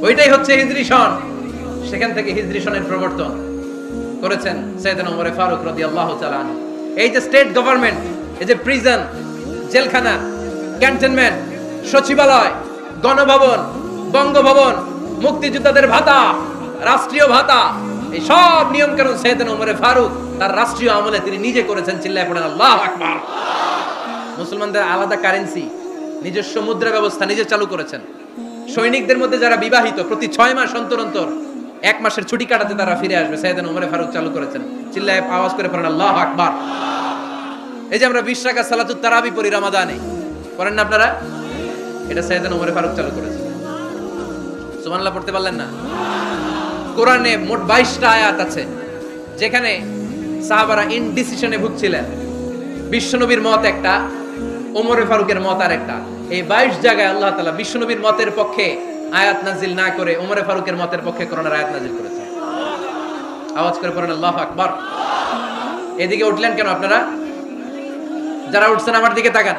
ওইটাই হচ্ছে হিজরি সন। সেখান থেকে হিজরি সনের প্রবর্তন করেছেন সাইয়েদনা ওমর ফারুক রাদিয়াল্লাহু তাআলা আনহু। এই যে স্টেট গভর্নমেন্ট, এই যে প্রিজন, জেলখানা, ক্যান্টনমেন্ট, সচিবালয়, গণভবন, বঙ্গভবন, মুক্তিযোদ্ধাদের ভাতা, রাষ্ট্রীয় ভাতা, এই সব নিয়ম কানুন সাইয়েদনা ওমর ফারুক তার রাষ্ট্রীয় আমলে তিনি নিজে করেছেন। চিল্লায় পড়েন আল্লাহু আকবার। মুসলমানদের আলাদা কারেন্সি, নিজস্ব মুদ্রা ব্যবস্থা নিজে চালু করেছেন। সৈনিকদের মধ্যে যারা বিবাহিত, প্রতি 6 মাস অন্তর অন্তর 1 মাসের ছুটি কাটাতে তারা ফিরে আসবে, সাইয়েদনা ওমর ফারুক চালু করেছেন। চিল্লায় আওয়াজ করে পড়েন আল্লাহু আকবার। এই যে আমরা 20 রাকাত সালাতুত তারাবি পড়ি রমাদানে, পড়েন না আপনারা? এটা সাইয়েদনা ওমর ফারুক চালু করেছে। সুবহানাল্লাহ পড়তে পারলেন না? কোরআনে মোট 22টা আয়াত আছে যেখানে সাহাবারা ইনডিসিশনে ভুগছিলেন। বিশ্বনবীর মত একটা, ওমর ফারুকের মত আর একটা। এই 22 জায়গায় আল্লাহ তাআলা বিশ্বনবীর মতের পক্ষে আয়াত নাজিল না করে ওমর ফারুকের মতের পক্ষে কোরআনের আয়াত নাজিল করেছেন। আওয়াজ করে পড়েন আল্লাহু আকবার। এদিকে উঠলেন কেন আপনারা? যারা উঠছেন আমার দিকে তাকান।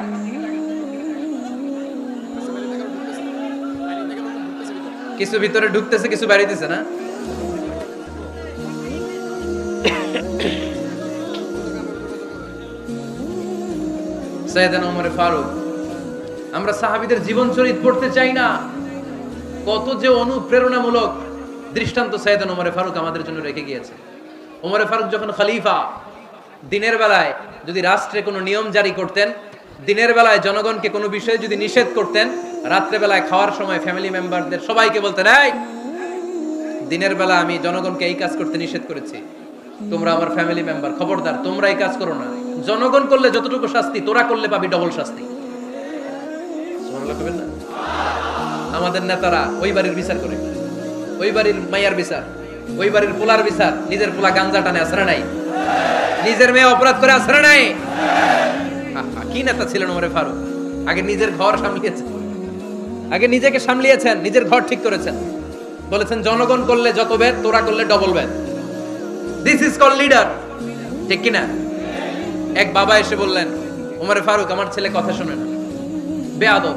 কিছু ভিতরে ঢুকতেছে, কিছু বাইরেতেছে না? সাইয়েদনা ওমর ফারুক, আমরা সাহাবীদের জীবন চরিত পড়তে চাই না? কত যে অনুপ্রেরণামূলক দৃষ্টান্ত সাইয়েদনা ওমর ফারুক আমাদের জন্য রেখে গিয়েছে। ওমর ফারুক যখন খলিফা, দিনের বেলায় যদি রাষ্ট্রে কোনো নিয়ম জারি করতেন, দিনের বেলায় জনগণকে কোনো বিষয়ে যদি নিষেধ করতেন, রাত্রে বেলায় খাওয়ার সময় ফ্যামিলি মেম্বারদের সবাইকে বলতেন, এই দিনের বেলা আমি জনগণকে এই কাজ করতে নিষেধ করেছি, তোমরা আমার ফ্যামিলি মেম্বার, খবরদার তোমরা এই কাজ করো না। জনগণ করলে যতটুকু শাস্তি, তোরা করলে পাবি ডবল শাস্তি। সুবহানাল্লাহ কইবেন না? আমাদের নেতারা ওই বাড়ির বিচার করে, ওই বাড়ির মাইয়ার বিচার, ওই বাড়ির পোলার বিচার। নিজের পোলা গাঞ্জা টানে আসরে নাই, নিজের মেয়ে অপরাধ করে আসরে নাই। কি নেতা ছিলেন ওমর ফারুক! আগে নিজের ঘর সামলিয়েছেন, আগে নিজেকে সামলিয়েছেন, নিজের ঘর ঠিক করেছেন। বলেছেন জনগণ করলে যত বেদ, তোরা করলে double Veda. This is call leader, ঠিক কিনা? এক বাবা এসে বললেন, ওমর ফারুক আমার ছেলে কথা শোনে না, বেয়াদব।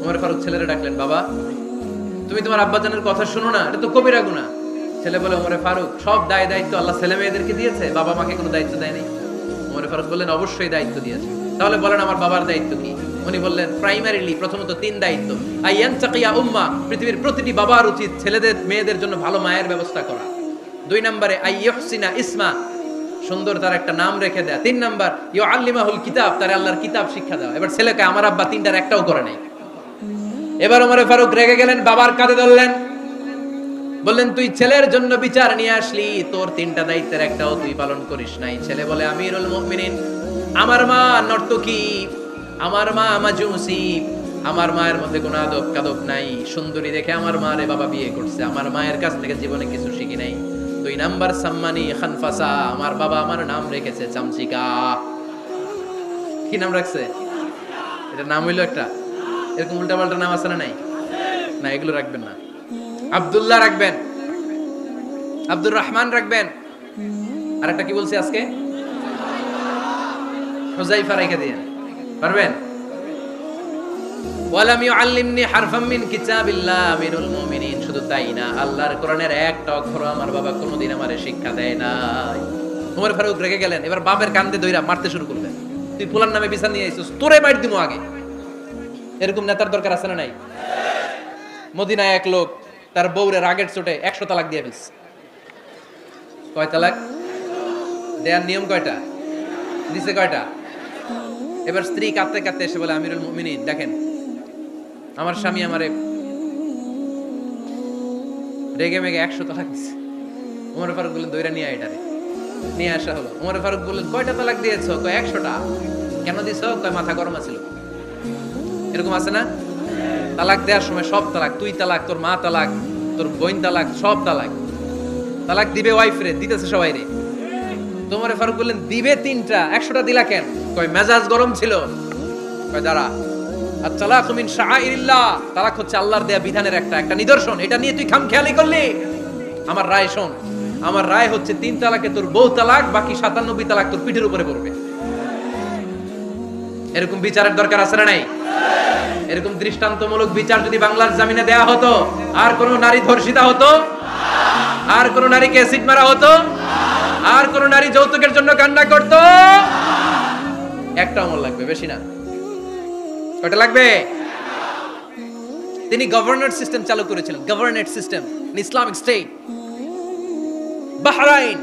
ওমর ফারুক ছেলেরে ডাকলেন, বাবা তুমি তোমার আব্বাজানের কথা শোনো না, এটা তো কবিরা গুনাহ। ছেলে বলে, ওমর ফারুক সব দায় দায়িত্ব আল্লাহ ছেলে মেয়েদেরকে দিয়েছে, বাবা মাকে কোনো দায়িত্ব দেয়নি। ওমর ফারুক বললেন, অবশ্যই দায়িত্ব দিয়েছে। তাহলে বলেন আমার বাবার দায়িত্ব কি? উনি বললেন, প্রাইমারিলি প্রথমত 3 দায়িত্ব। আইয়ান চাকিয়া উম্মা, পৃথিবীর প্রতিটি বাবার উচিত ছেলেদের মেয়েদের জন্য ভালো মায়ের ব্যবস্থা করা। 2 নম্বরে আইয়ুহসিনা ইসমা, সুন্দর তার একটা নাম রেখে দেয়া। 3 নাম্বার ইউআল্লিমাহুল কিতাব, তার আল্লাহর কিতাব শিক্ষা দেওয়া। এবার ছেলেকে আমার আব্বা 3টার একটাও করে নাই। এবার ওমর ফারুক রেগে গেলেন, বাবার কাঁধে ধরলেন, বললেন তুই ছেলের জন্য বিচার নিয়ে আসলি, তোর 3টা দায়িত্বের একটাও তুই পালন করিস নাই। ছেলে বলে, আমিরুল মুমিনিন, আমার মা নর্তকী, আমার মা মাজুসি, আমার মায়ের মধ্যে কোনো আদব কাদব নাই, সুন্দরী দেখে আমার মারে বাবা বিয়ে করছে, আমার মায়ের কাছ থেকে জীবনে কিছু শিখি নাই। 2 নাম্বার সাম্মানি খানফাসা, আমার বাবা আমার নাম রেখেছে চামচিকা। কি নাম রাখছে? এটা নাম হইলো একটা, এরকম উল্টাপাল্টা নাম আছে না? নাই না, এগুলো রাখবেন না। আব্দুল্লাহ রাখবেন, আব্দুর রহমান রাখবেন, আর একটা কি বলছি আজকে, হুযায়ফা রেখে দিয়েন, পারবেন? ওয়ালাম ইউআল্লিমনি হারফাম মিন কিতাবিল্লাহ আমিরুল মুমিনিন, শুধু তাই না, আল্লাহর কোরআনের একটা অক্ষর আমার বাবা কোনোদিন আমারে শিক্ষা দেয় নাই। ওমর ফারুক রেগে গেলেন, এবার বাপের কান্দে দইরা মারতে শুরু করলেন। তুই ফুলার নামে বিচার নিয়ে আইছিস, তোরে মার দিমু আগে। এরকম নেতার দরকার আছে না নাই? মদিনায় এক লোক তার বউরে রাগের চোটে 100 তালাক দিয়ে ফেলছে। কয় তালাক দেয়ার নিয়ম? কয়টা দিছে? কয়টা? এবার স্ত্রী কাঁদতে কাঁদতে এসে বলে, আমিরুল মুমিনিন দেখেন, আমার স্বামী আমারে রেগে মেগে 100 তালাক দিছে। ওমর ফারুক বললেন, দইরা নিয়ে এটারে। নিয়ে আসা হলো। ওমর ফারুক বললেন, কয়টা তালাক দিয়েছো? কয় 100টা। কেন দিছো? কয় মাথা গরম ছিল। এরকম আছে না? তালাক দেওয়ার সময় সব তালাক, তুই তালাক, তোর মা তালাক, তোর বোন তালাক, সব তালাক। তালাক দিবে ওয়াইফ রে, দিতেছে সবাই রে। ওমর ফারুক বললেন, দিবে 3টা, 100টা দিলা কেন? কয় মেজাজ গরম ছিল। কয় দাঁড়া, আত-তালাকু মিন শাআইরিল্লাহ, তালাক হচ্ছে আল্লাহর দেয়া বিধানের একটা নিদর্শন, এটা নিয়ে তুই খামখেয়ালি করলি। আমার রায় শোন, আমার রায় হচ্ছে 3 তালাকে তোর বউ তালাক, বাকি 97 তালাক তোর পিঠের উপরে পড়বে। এরকম বিচারের দরকার আছে না নাই? এরকম দৃষ্টান্তমূলক বিচার যদি বাংলার জমিনে দেয়া হতো, আর কোন নারী ধর্ষিতা হতো? আর কোন নারীকে অ্যাসিড মারা হতো? আর কোন নারী যৌতুকের জন্য কান্না করত? একটা আমল লাগবে, বেশি না। কয়টা লাগবে? তিনি গভর্নর সিস্টেম চালু করেছিলেন, governate system, Islamic state. Bahrain,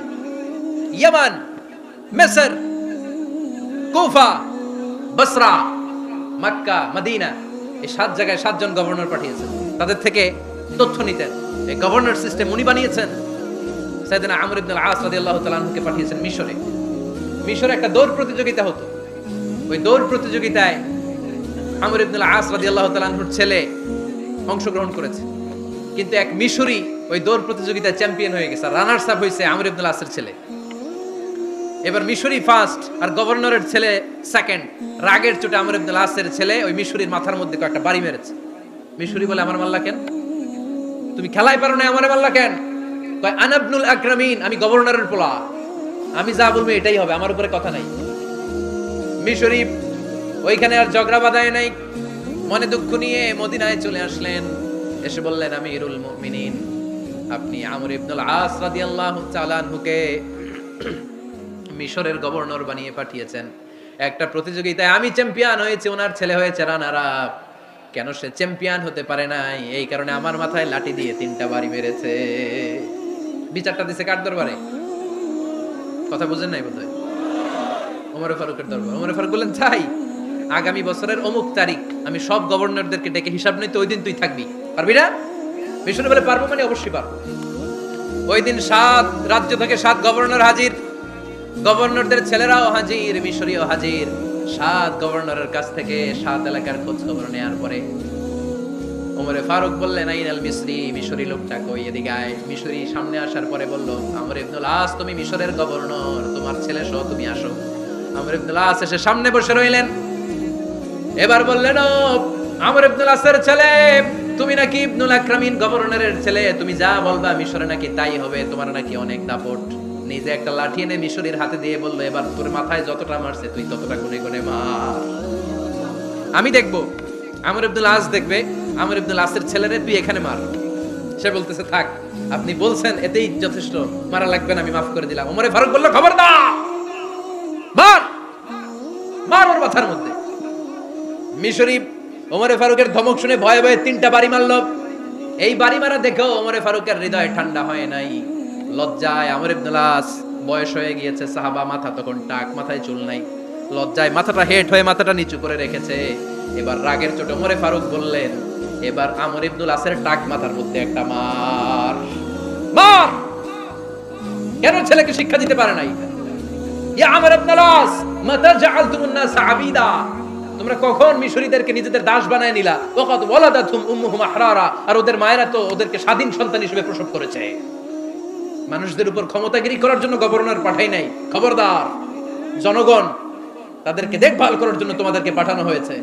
ইয়ামান, মিসর, কুফা, বসরা, মক্কা, মদিনা, এই 7 জায়গায় 7 জন গভর্নর পাঠিয়েছেন, তাদের থেকে তথ্য নিতেন। এই গভর্নর সিস্টেম উনি বানিয়েছেন। সাইয়েদনা আমর ইবনে আল আস রাদিয়াল্লাহু তাআলা আনহুকে পাঠিয়েছেন মিশরে। মিশরে একটা দৌড় প্রতিযোগিতা হতো। ওই দৌড় প্রতিযোগিতায় আমর ইবনুল আস রাদিয়াল্লাহু তাআলা আনহুর ছেলে অংশগ্রহণ করেছে, কিন্তু এক মিশরি ওই দৌড় প্রতিযোগিতায় চ্যাম্পিয়ন হয়ে গেছে, রানার্স আপ হয়েছে আমর ইবনুল আসের ছেলে। এবার মিশরি ফার্স্ট আর গভর্নরের ছেলে সেকেন্ড। রাগের চোটে আমর ইবনুল আসের ছেলে ওই মিশরির মাথার মধ্যে কয়েকটা বাড়ি মেরেছে। মিশরি বলে, আমার মাল্লা কেন, তুমি খেলাই পারো না, আমারে মাল্লা কেন? কয় আনা ইবনুল আকরামিন, আমি গভর্নরের পোলা, আমি যা বলবো এটাই হবে, আমার উপরে কথা নাই। মিশরি ওইখানে আর ঝগড়া বাঁধায় নাই, মনে দুঃখ নিয়ে মদিনায় চলে আসলেন। এসে বললেন, আমিরুল মুমিনিন, আপনি আমর ইবনুল আস রাদিয়াল্লাহু তাআলা আনহুকে মিশরের গভর্নর বানিয়ে পাঠিয়েছেন। একটা প্রতিযোগিতায় আমি চ্যাম্পিয়ন হয়েছি, ওনার ছেলে হয়েছে রানার আপ। কেন সে চ্যাম্পিয়ন হতে পারে নাই? এই কারণে আমার মাথায় লাঠি দিয়ে 3টা বাড়ি মেরেছে। বিচারটা দিছে কার দরবারে? কথা বুঝেন নাই বোধহয়? ওমর ফারুকের দরবার। ওমর ফারুক বললেন, তাই আগামী বছরের অমুক তারিখ আমি সব গভর্নরদেরকে ডেকে হিসাব নিই, তো ওই দিন তুই থাকবি, পারবি না? মিশরে বলে, পারবো মানে অবশ্যই পারবো। ওই দিন 7 রাজ্য থেকে 7 গভর্নর হাজির, গভর্নরদের ছেলেরাও হাজির, মিশরীয় হাজির। 7 গভর্নরের কাছ থেকে 7 এলাকার খোঁজ খবর নেওয়ার পরে ওমর ফারুক বললেন, আইনাল মিসরি, মিশরি লোকটা কই, এদিকে আয়। মিশরি সামনে আসার পরে বলল, আমর ইবনুল আস, তুমি মিশরের গভর্নর, তোমার ছেলে সহ তুমি আসো। আমর ইবনুল আস এসে সামনে বসে রইলেন। এবার বললেন, ও আমর ইবনুল আসের ছেলে, তুমি নাকি ইবনুল আকরামিন গভর্নরের ছেলে, তুমি যা বলবা মিশরে নাকি তাই হবে, তোমার নাকি অনেক দাপট। নিজে একটা লাঠি এনে মিশরীর হাতে দিয়ে বলল, এবার তোর মাথায় যতটা মারছে তুই ততটা গুনে গুনে মার, আমি দেখবো। আমর ইবনুল আস দেখবে, আমর ইবনুল আসের ছেলেরে তুই এখানে মার। সে বলতেছে, থাক, আপনি বলছেন এতেই যথেষ্ট, মারা লাগবে না, আমি মাফ করে দিলাম। ওমর ফারুক বলল, খবরদার, মার, মার ওর মাথার মধ্যে। মিশরি ওমর ফারুকের ধমক শুনে ভয়ে ভয়ে 3টা বাড়ি মারল। এই বাড়ি মারা দেখেও ওমর ফারুকের হৃদয় ঠান্ডা হয় নাই। লজ্জায় আমর ইবনুল আস, বয়স হয়ে গিয়েছে, সাহাবা, মাথা তখন টাক, মাথায় চুল নাই, লজ্জায় মাথাটা হেট হয়ে মাথাটা নিচু করে রেখেছে। এবার রাগের চোটে ওমর ফারুক বললেন, এবার আমর ইবনুল আসের টাক মাথার মধ্যে একটা মার, মার। কেন ছেলেকে শিক্ষা দিতে পারে নাই? ইয়া আমর ইবনুল আস, মাতা জাআলতুমুন নাস আবিদা, তোমরা কখন মিশরীদেরকে নিজেদের দাস বানায় নিলা? ওয়াকাদ ওয়ালাদাতুম উম্মুহুম আহরারা, আর ওদের মায়েরা তো ওদেরকে স্বাধীন সন্তান হিসেবে প্রসব করেছে। মানুষদের উপর ক্ষমতাগিরি করার জন্য গভর্নর পাঠাই নাই। খবরদার, জনগণ তাদেরকে দেখভাল করার জন্য তোমাদেরকে পাঠানো হয়েছে,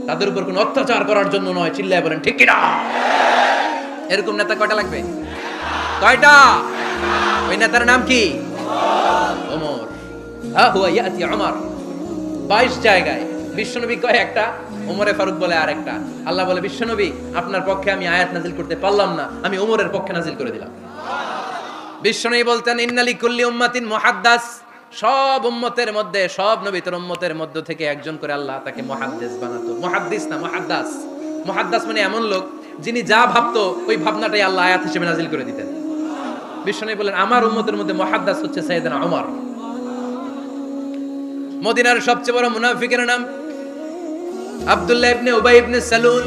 তাদের উপর কোনো অত্যাচার করার জন্য নয়। চিল্লায় বলেন ঠিক কিনা? এরকম নেতা কয়টা লাগবে? কয়টা? ওই নেতার নাম কি? ওমর। হা হুয়া ইয়াতি ওমর। 22 জায়গায় বিশ্বনবী কয় একটা, ওমরে ফারুক বলে আরেকটা। আল্লাহ বলে, বিশ্বনবী আপনার পক্ষে আমি আয়াত নাজিল করতে পারলাম না, আমি ওমরের পক্ষে নাজিল করে দিলাম। বিশ্বনবী বলতেন, ইন্নালি কুল্লি উম্মাতিন মুহাদ্দাস, সব উম্মতের মধ্যে, সব নবীর উম্মতের মধ্য থেকে একজন করে আল্লাহ তাকে মুহাদ্দিস বানাতো। মুহাদ্দিস না, মুহাদ্দাস। মুহাদ্দাস মানে এমন লোক যিনি যা ভাবতো ওই ভাবনাটাই আল্লাহ আয়াত হিসেবে নাজিল করে দিতেন। বিশ্বনবী বলেন, আমার উম্মতের মধ্যে মুহাদ্দাস হচ্ছে সাইয়েদনা ওমর। মদিনার সবচেয়ে বড় মুনাফিকের নাম আব্দুল্লাহ ইবনে উবাই ইবনে সালুল,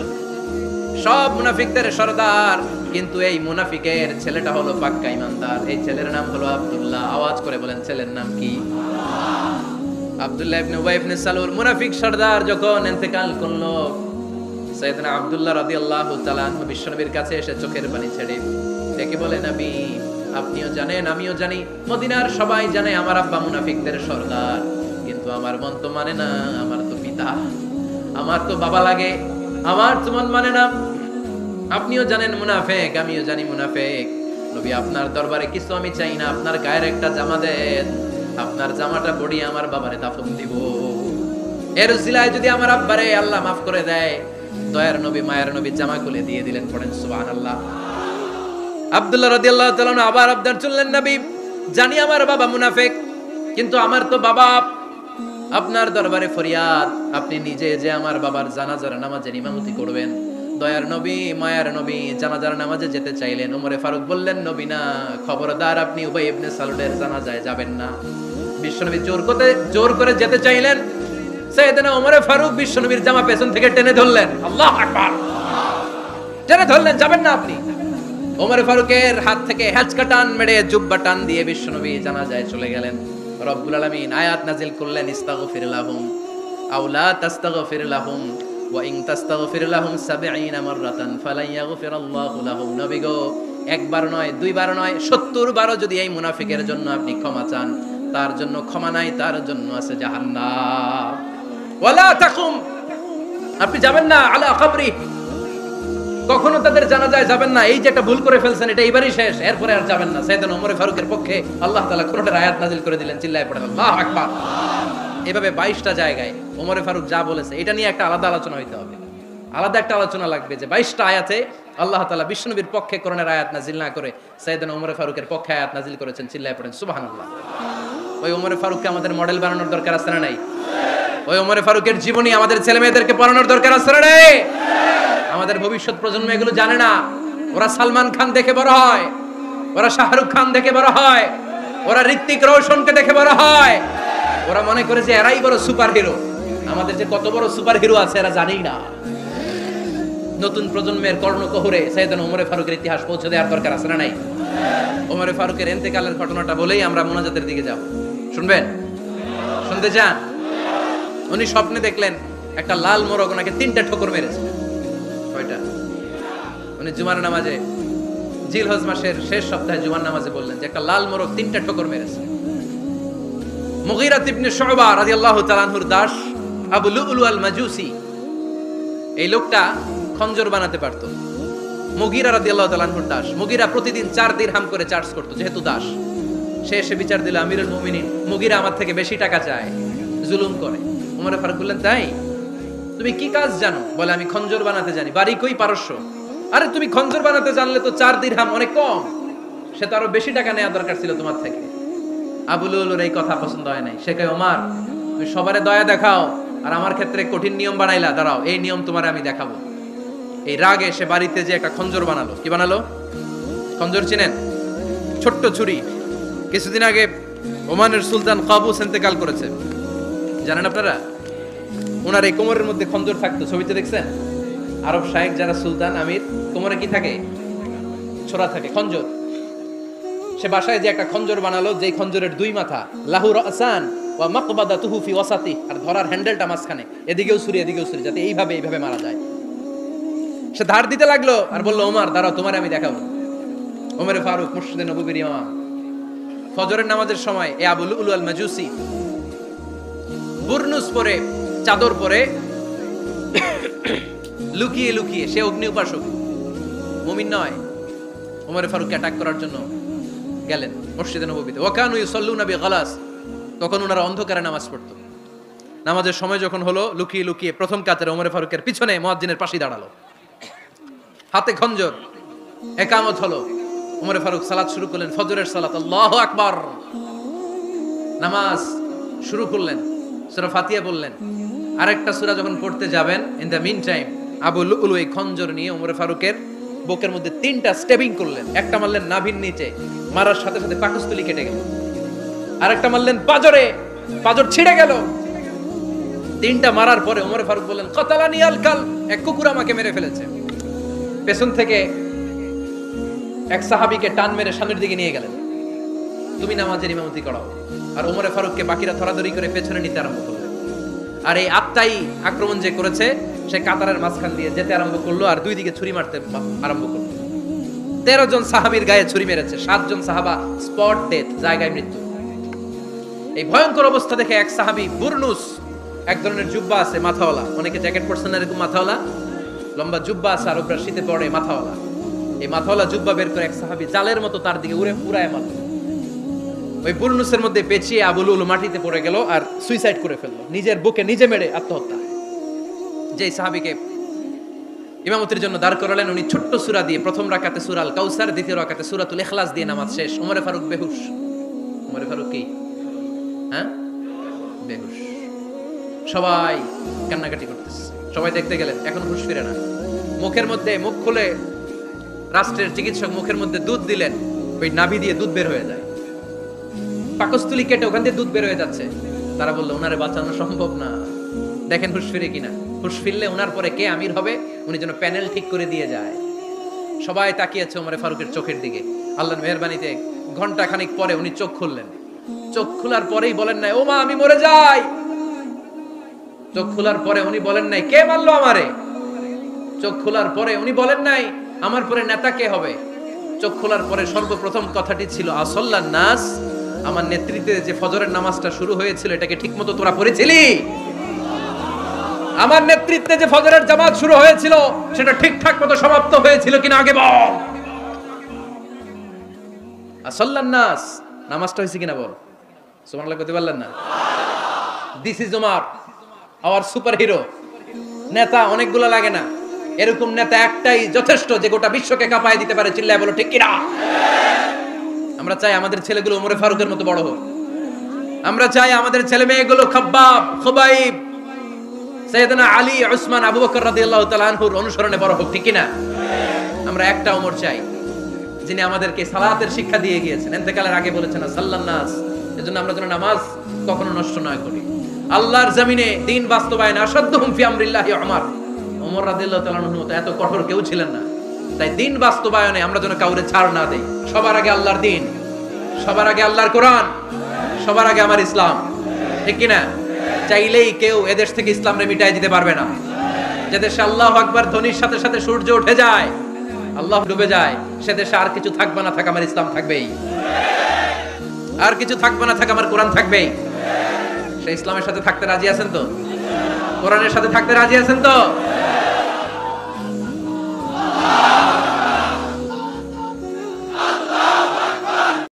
সব মুনাফিকদের সরদার, কিন্তু এই মুনাফিকের ছেলেটা হলো পাক্কা ইমানদার। এই ছেলের নাম হলো আব্দুল্লাহ। আওয়াজ করে বলেন, ছেলের নাম কি? আব্দুল্লাহ ইবনে উবাই ইবনে সালুল। মুনাফিক সরদার যখন ইন্তেকাল করলো, সাইয়েদনা আব্দুল্লাহ রাদিয়াল্লাহু তাআলা আনহু বিশ্বনবীর কাছে এসে চোখের পানি ছেড়ে ডেকে বলে, নবী আপনিও জানেন, আমিও জানি, মদিনার সবাই জানে আমার আব্বা মুনাফিকদের সরদার, কিন্তু আমার মন তো মানে না, আমার তো পিতা, আমার তো বাবা লাগে, আমার তো মন মানে না। আপনিও জানেন মুনাফিক, আমিও জানি মুনাফিক। নবী আপনার দরবারে কিছু আমি চাই না, আপনার গায়ের একটা জামা দেন, আপনার জামাটা পরিয়ে আমার বাবারে দাফন দিব। এর উসিলায় যদি আমার আব্বারে আল্লাহ মাফ করে দেয়, দয়ার নবী মায়ের নবী জামা খুলে দিয়ে দিলেন। পড়েন সুবহানাল্লাহ। আব্দুল্লাহ রাদিয়াল্লাহু তাআলা আবার আবদার চললেন, নবী জানি আমার বাবা মুনাফিক, কিন্তু আমার তো বাবা, আপনার দরবারে ফরিয়াদ, আপনি নিজে যে আমার বাবার জানাজার নামাজের ইমামতি করবেন। দয়ার নবী মায়ার নবী জানাজার নামাজে যেতে চাইলেন। ওমরে ফারুক বললেন, নবী না, খবরদার, আপনি উবাই ইবনে সালুলের জানাজায় যাবেন না। বিশ্বনবী জোর করে যেতে চাইলেন। সাইয়েদনা ওমরে ফারুক বিশ্বনবীর জামা পেছন থেকে টেনে ধরলেন। আল্লাহু আকবার। টেনে ধরলেন, যাবেন না আপনি। ওমরে ফারুকের হাত থেকে হ্যাচকা টান মেরে জুব্বা টান দিয়ে বিশ্বনবী জানাজায় চলে গেলেন। রব্বুল আলামিন আয়াত নাজিল করলেন, ইস্তাগফির লাহুম আও লা তাস্তাগফির লাহুম ওয়া ইন তাস্তাগফির লাহুম ৭০ মাররাতান ফালান ইয়াগফিরাল্লাহু লাহুম। নবী গো, একবার নয়, দুইবার নয়, ৭০ বারও যদি এই মুনাফিকের জন্য আপনি ক্ষমা চান, তার জন্য ক্ষমা নাই, তার জন্য আছে জাহান্নাম। ওয়ালা তাকুম, আপনি যাবেন না আলা কবরি, কখনো তাদের জানাজায় যাবেন না। এই যে একটা ভুল করে ফেলছেন, এটা এবারই শেষ, এরপরে আর যাবেন না। সাইয়েদনা ওমর ফারুকের পক্ষে আল্লাহ তাআলা কোরআনের আয়াত নাযিল করে দিলেন, চিল্লায়ে পড়েন আল্লাহু আকবার। এভাবে 22টা জায়গায় ওমর ফারুক যা বলেছে, এটা নিয়ে একটা আলাদা আলোচনা হইতে হবে, আলাদা একটা আলোচনা লাগবে যে 22টা আয়াতে আল্লাহ তাআলা বিশ্বনবীর পক্ষে কোরআনের আয়াত নাযিল না করে সাইয়েদনা ওমর ফারুকের পক্ষে আয়াত নাযিল করেছেন, চিল্লায়ে পড়েন সুবহানাল্লাহ। ওই ওমর ফারুককে আমাদের মডেল বানানোর দরকার আছে না নাই? ওই ওমর ফারুকের জীবনী আমাদের ছেলে মেয়েদেরকে পড়ানোর দরকার আছে না নাই? আমাদের ভবিষ্যৎ প্রজন্ম এগুলো জানে না। ওরা সালমান খান দেখে বড় হয়, ওরা শাহরুখ খান দেখে বড় হয়, ওরা ঋত্বিক রোশনকে দেখে বড় হয়, ওরা মনে করে যে এরাই বড় সুপার হিরো। আমাদের যে কত বড় সুপার হিরো আছে এরা জানেই না। নতুন প্রজন্মের কর্ণকোহরে সাইয়েদনা ওমর ফারুকের ইতিহাস পৌঁছে দেওয়ার দরকার আছে না নাই? ওমর ফারুকের ইন্তেকালের ঘটনাটা বলেই আমরা মোনাজাতের দিকে যাব। শুনবেন? শুনতে চান? উনি স্বপ্নে দেখলেন একটা লাল মোরগ ওনাকে 3টা ঠোকর মেরেছে। কয়টা? উনি জুমার নামাজে, জিলহজ মাসের শেষ সপ্তাহে জুমার নামাজে বললেন যে একটা লাল মোরগ 3টা ঠোকর মেরেছে। মুগীরা ইবনে শুবা রাদিয়াল্লাহু তাআলা আনহুর দাস আবু লুলু আল মাজুসি, এই লোকটা খঞ্জর বানাতে পারতো। মুগীরা রাদিয়াল্লাহু তাআলা আনহুর দাস। মুগীরা প্রতিদিন 4 দিরহাম করে চার্জ করতো, যেহেতু দাস। সে এসে বিচার দিল, আমিরুল মুমিনিন, মুগীরা আমার থেকে বেশি টাকা চায়, জুলুম করে। ওমর ফারুক বললেন, তাই? তুমি কি কাজ জানো? বলে, আমি খঞ্জর বানাতে জানি। বাড়ি কই? পারস্য। আরে তুমি খঞ্জর বানাতে জানলে তো 4 দিরহাম অনেক কম, সে তো আরো বেশি টাকা নেওয়া দরকার ছিল তোমার থেকে। আবু লুলুর এই কথা পছন্দ হয় নাই। সে কয়, ওমর তুমি সবারে দয়া দেখাও আর আমার ক্ষেত্রে কঠিন নিয়ম বানাইলা, দাঁড়াও এই নিয়ম তোমারে আমি দেখাবো। এই রাগে সে বাড়িতে যে একটা খঞ্জর বানালো। কি বানালো? খঞ্জর চিনেন? ছোট্ট ছুরি। কিছুদিন আগে ওমানের সুলতান কাবুস ইন্তেকাল করেছে, জানেন আপনারা? ওনার এই কোমরের মধ্যে খঞ্জর থাকতো, ছবিতে দেখছেন? আরব শায়েখ যারা সুলতান আমির, কোমরে কি থাকে? ছোরা থাকে, খঞ্জর। সে বাসায় যে একটা খঞ্জর বানালো, যেই খঞ্জরের 2 মাথা, লাহু রাসান ওয়া মাকবাদাতুহু ফি ওয়াসাতি, আর ধরার হ্যান্ডেলটা মাঝখানে, এদিকেও ছুরি এদিকেও ছুরি, যাতে এইভাবে এইভাবে মারা যায়। সে ধার দিতে লাগলো আর বলল, ওমর দাঁড়াও তোমারে আমি দেখাবো। ওমর ফারুক মসজিদে নববীর ইমাম, ফজরের নামাজের সময় এ আবু লুলু আল মাজুসি বুরনুস পরে, চাদর পরে, লুকিয়ে লুকিয়ে, সে অগ্নি উপাসক, মুমিন নয়, ওমর ফারুককে অ্যাটাক করার জন্য গেলেন মসজিদে নববীতে। ওয়াকানু ইউসাল্লুনা বিগালাস, তখন ওনারা অন্ধকারে নামাজ পড়তো। নামাজের সময় যখন হলো, লুকিয়ে লুকিয়ে প্রথম কাতারে ওমর ফারুকের পিছনে মুয়াজ্জিনের পাশে দাঁড়ালো, হাতে খঞ্জর। একামত হলো, ওমর ফারুক সালাত শুরু করলেন, ফজরের সালাত, আল্লাহু আকবার। নামাজ শুরু করলেন, সূরা ফাতিহা বললেন। আরেকটা সূরা যখন পড়তে যাবেন, in the mean time Abu Lulu এই খঞ্জর নিয়ে ওমর ফারুকের বুকের মধ্যে 3টা স্টেবিং করলেন। একটা মারলেন নাভির নিচে, মারার সাথে সাথে পাকস্থলী কেটে গেল। আরেকটা মারলেন পাজরে, পাজর ছিঁড়ে গেল। 3টা মারার পরে ওমর ফারুক বললেন, কাতালানি আল কাল, এক কুকুর আমাকে মেরে ফেলেছে। পেছন থেকে এক সাহাবীকে টান মেরে সামনের দিকে নিয়ে গেলেন, তুমি নামাজের ইমামতি করাও। আর ওমর ফারুককে বাকিরা ধরাধরি করে পেছনে নিতে আরম্ভ করলেন। আর এই আত্মাই আক্রমণ যে করেছে, সে কাতারের মাঝখান দিয়ে যেতে আরম্ভ করলো আর 2 দিকে ছুরি মারতে আরম্ভ করলো। 13 জন সাহাবীর গায়ে ছুরি মেরেছে, 7 জন সাহাবা স্পট ডেথ, জায়গায় মৃত্যু। এই ভয়ঙ্কর অবস্থা দেখে এক সাহাবী বুরনুস, এক ধরনের জুব্বা আছে মাথাওয়ালা, অনেকে জ্যাকেট পরছেন না এরকম মাথাওয়ালা, লম্বা জুব্বা আছে আর উপরে শীতে পড়ে মাথাওয়ালা, এই মাথাওয়ালা জুব্বা বের করে এক সাহাবী জালের মতো তার দিকে উড়ায় মারল। ওই বুরনুসের মধ্যে পেঁচিয়ে আবু লুলু মাটিতে পড়ে গেল আর সুইসাইড করে ফেললো, নিজের বুকে নিজে মেরে আত্মহত্যা। যেই সাহাবীকে ইমামতির জন্য দাঁড় করালেন, উনি ছোট্ট সূরা দিয়ে প্রথম রাকাতে সূরা আল কাউসার, দ্বিতীয় রাকাতে সূরাতুল ইখলাস দিয়ে নামাজ শেষ। ওমর ফারুক বেহুশ। ওমর ফারুক কি? হ্যাঁ, বেহুশ। সবাই কান্নাকাটি করতেছে, সবাই দেখতে গেলেন, এখন হুঁশ ফিরে না। মুখের মধ্যে, মুখ খুলে রাষ্ট্রের চিকিৎসক মুখের মধ্যে দুধ দিলেন, ওই নাভি দিয়ে দুধ বের হয়ে যায়, পাকস্থলী কেটে ওখান দিয়ে দুধ বের হয়ে যাচ্ছে। তারা বললো, ওনারে বাঁচানো সম্ভব না, দেখেন হুঁশ ফিরে কিনা। হুঁশ ফিরলে ওনার পরে কে আমির হবে, উনি যেন প্যানেল ঠিক করে দিয়ে যায়। সবাই তাকিয়েছে ওমর ফারুকের চোখের দিকে। আল্লাহর মেহেরবানিতে ঘন্টা খানিক পরে উনি চোখ খুললেন। চোখ খোলার পরেই বলেন নাই ও মা আমি মরে যাই। চোখ খোলার পরে উনি বলেন নাই কে মারলো আমারে। চোখ খোলার পরে উনি বলেন নাই আমার পরে নেতা কে হবে। চোখ খোলার পরে সর্বপ্রথম কথাটি ছিল আসল্লান নাস, আমার নেতৃত্বে যে ফজরের নামাজটা শুরু হয়েছিল এটাকে ঠিকমতো তোরা পড়েছিলি? আমার নেতৃত্বে যে ফজরের জামাত শুরু হয়েছিল সেটা ঠিকঠাক মতো সমাপ্ত হয়েছিল কিনা আগে বল। আসল্লান নাস, নামাজটা হয়েছে কিনা বল। সুবহানাল্লাহ কইতে পারলেন না? This is Omar, hour super hero. নেতা অনেকগুলো লাগে না, এরকম নেতা একটাই যথেষ্ট যে গোটা বিশ্বকে কাঁপায় দিতে পারে। চিল্লায় বলো ঠিক কিনা? আমরা চাই আমাদের ছেলেগুলো ওমরে ফারুকের মতো বড় হোক। আমরা চাই আমাদের ছেলে মেয়েগুলো খাব্বাব, খুবাইব, সাইয়েদনা আলী, উসমান, আবু বকর রাদিয়াল্লাহু তাআলা আনহুর অনুসরণে বড় হোক। ঠিক কিনা? আমরা একটা ওমর চাই যিনি আমাদেরকে সালাতের শিক্ষা দিয়ে গিয়েছেন, ইন্তেকালের আগে বলেছেন সাল্লান নাস। এজন্য আমরা যেন নামাজ কখনো নষ্ট না করি। আল্লাহর জমিনে দ্বীন বাস্তবায়নে আসাদ্দুহুম ফি আমরিল্লাহি উমর, ওমর রাদিয়াল্লাহু তাআলা আনহুর মতো এত কঠোর কেউ ছিলেন না। তাই দ্বীন বাস্তবায়নে আমরা যেন কাউরে ছাড় না দেই। সবার আগে আল্লাহর দ্বীন, সবার আগে আল্লাহর কোরআন, সবার আগে আমার ইসলাম। ঠিক কিনা? চাইলেই কেউ এদেশ থেকে ইসলামরে মিটাই দিতে পারবে না। যে দেশে আল্লাহু আকবার ধ্বনির সাথে সাথে সূর্য উঠে যায়, আল্লাহ ডুবে যায়, সে দেশে আর কিছু থাকবে না থাক আমার ইসলাম থাকবেই, আর কিছু থাকবে না থাক আমার কোরআন থাকবেই। সে ইসলামের সাথে থাকতে রাজি আছেন তো? কোরআনের সাথে থাকতে রাজি আছেন তো?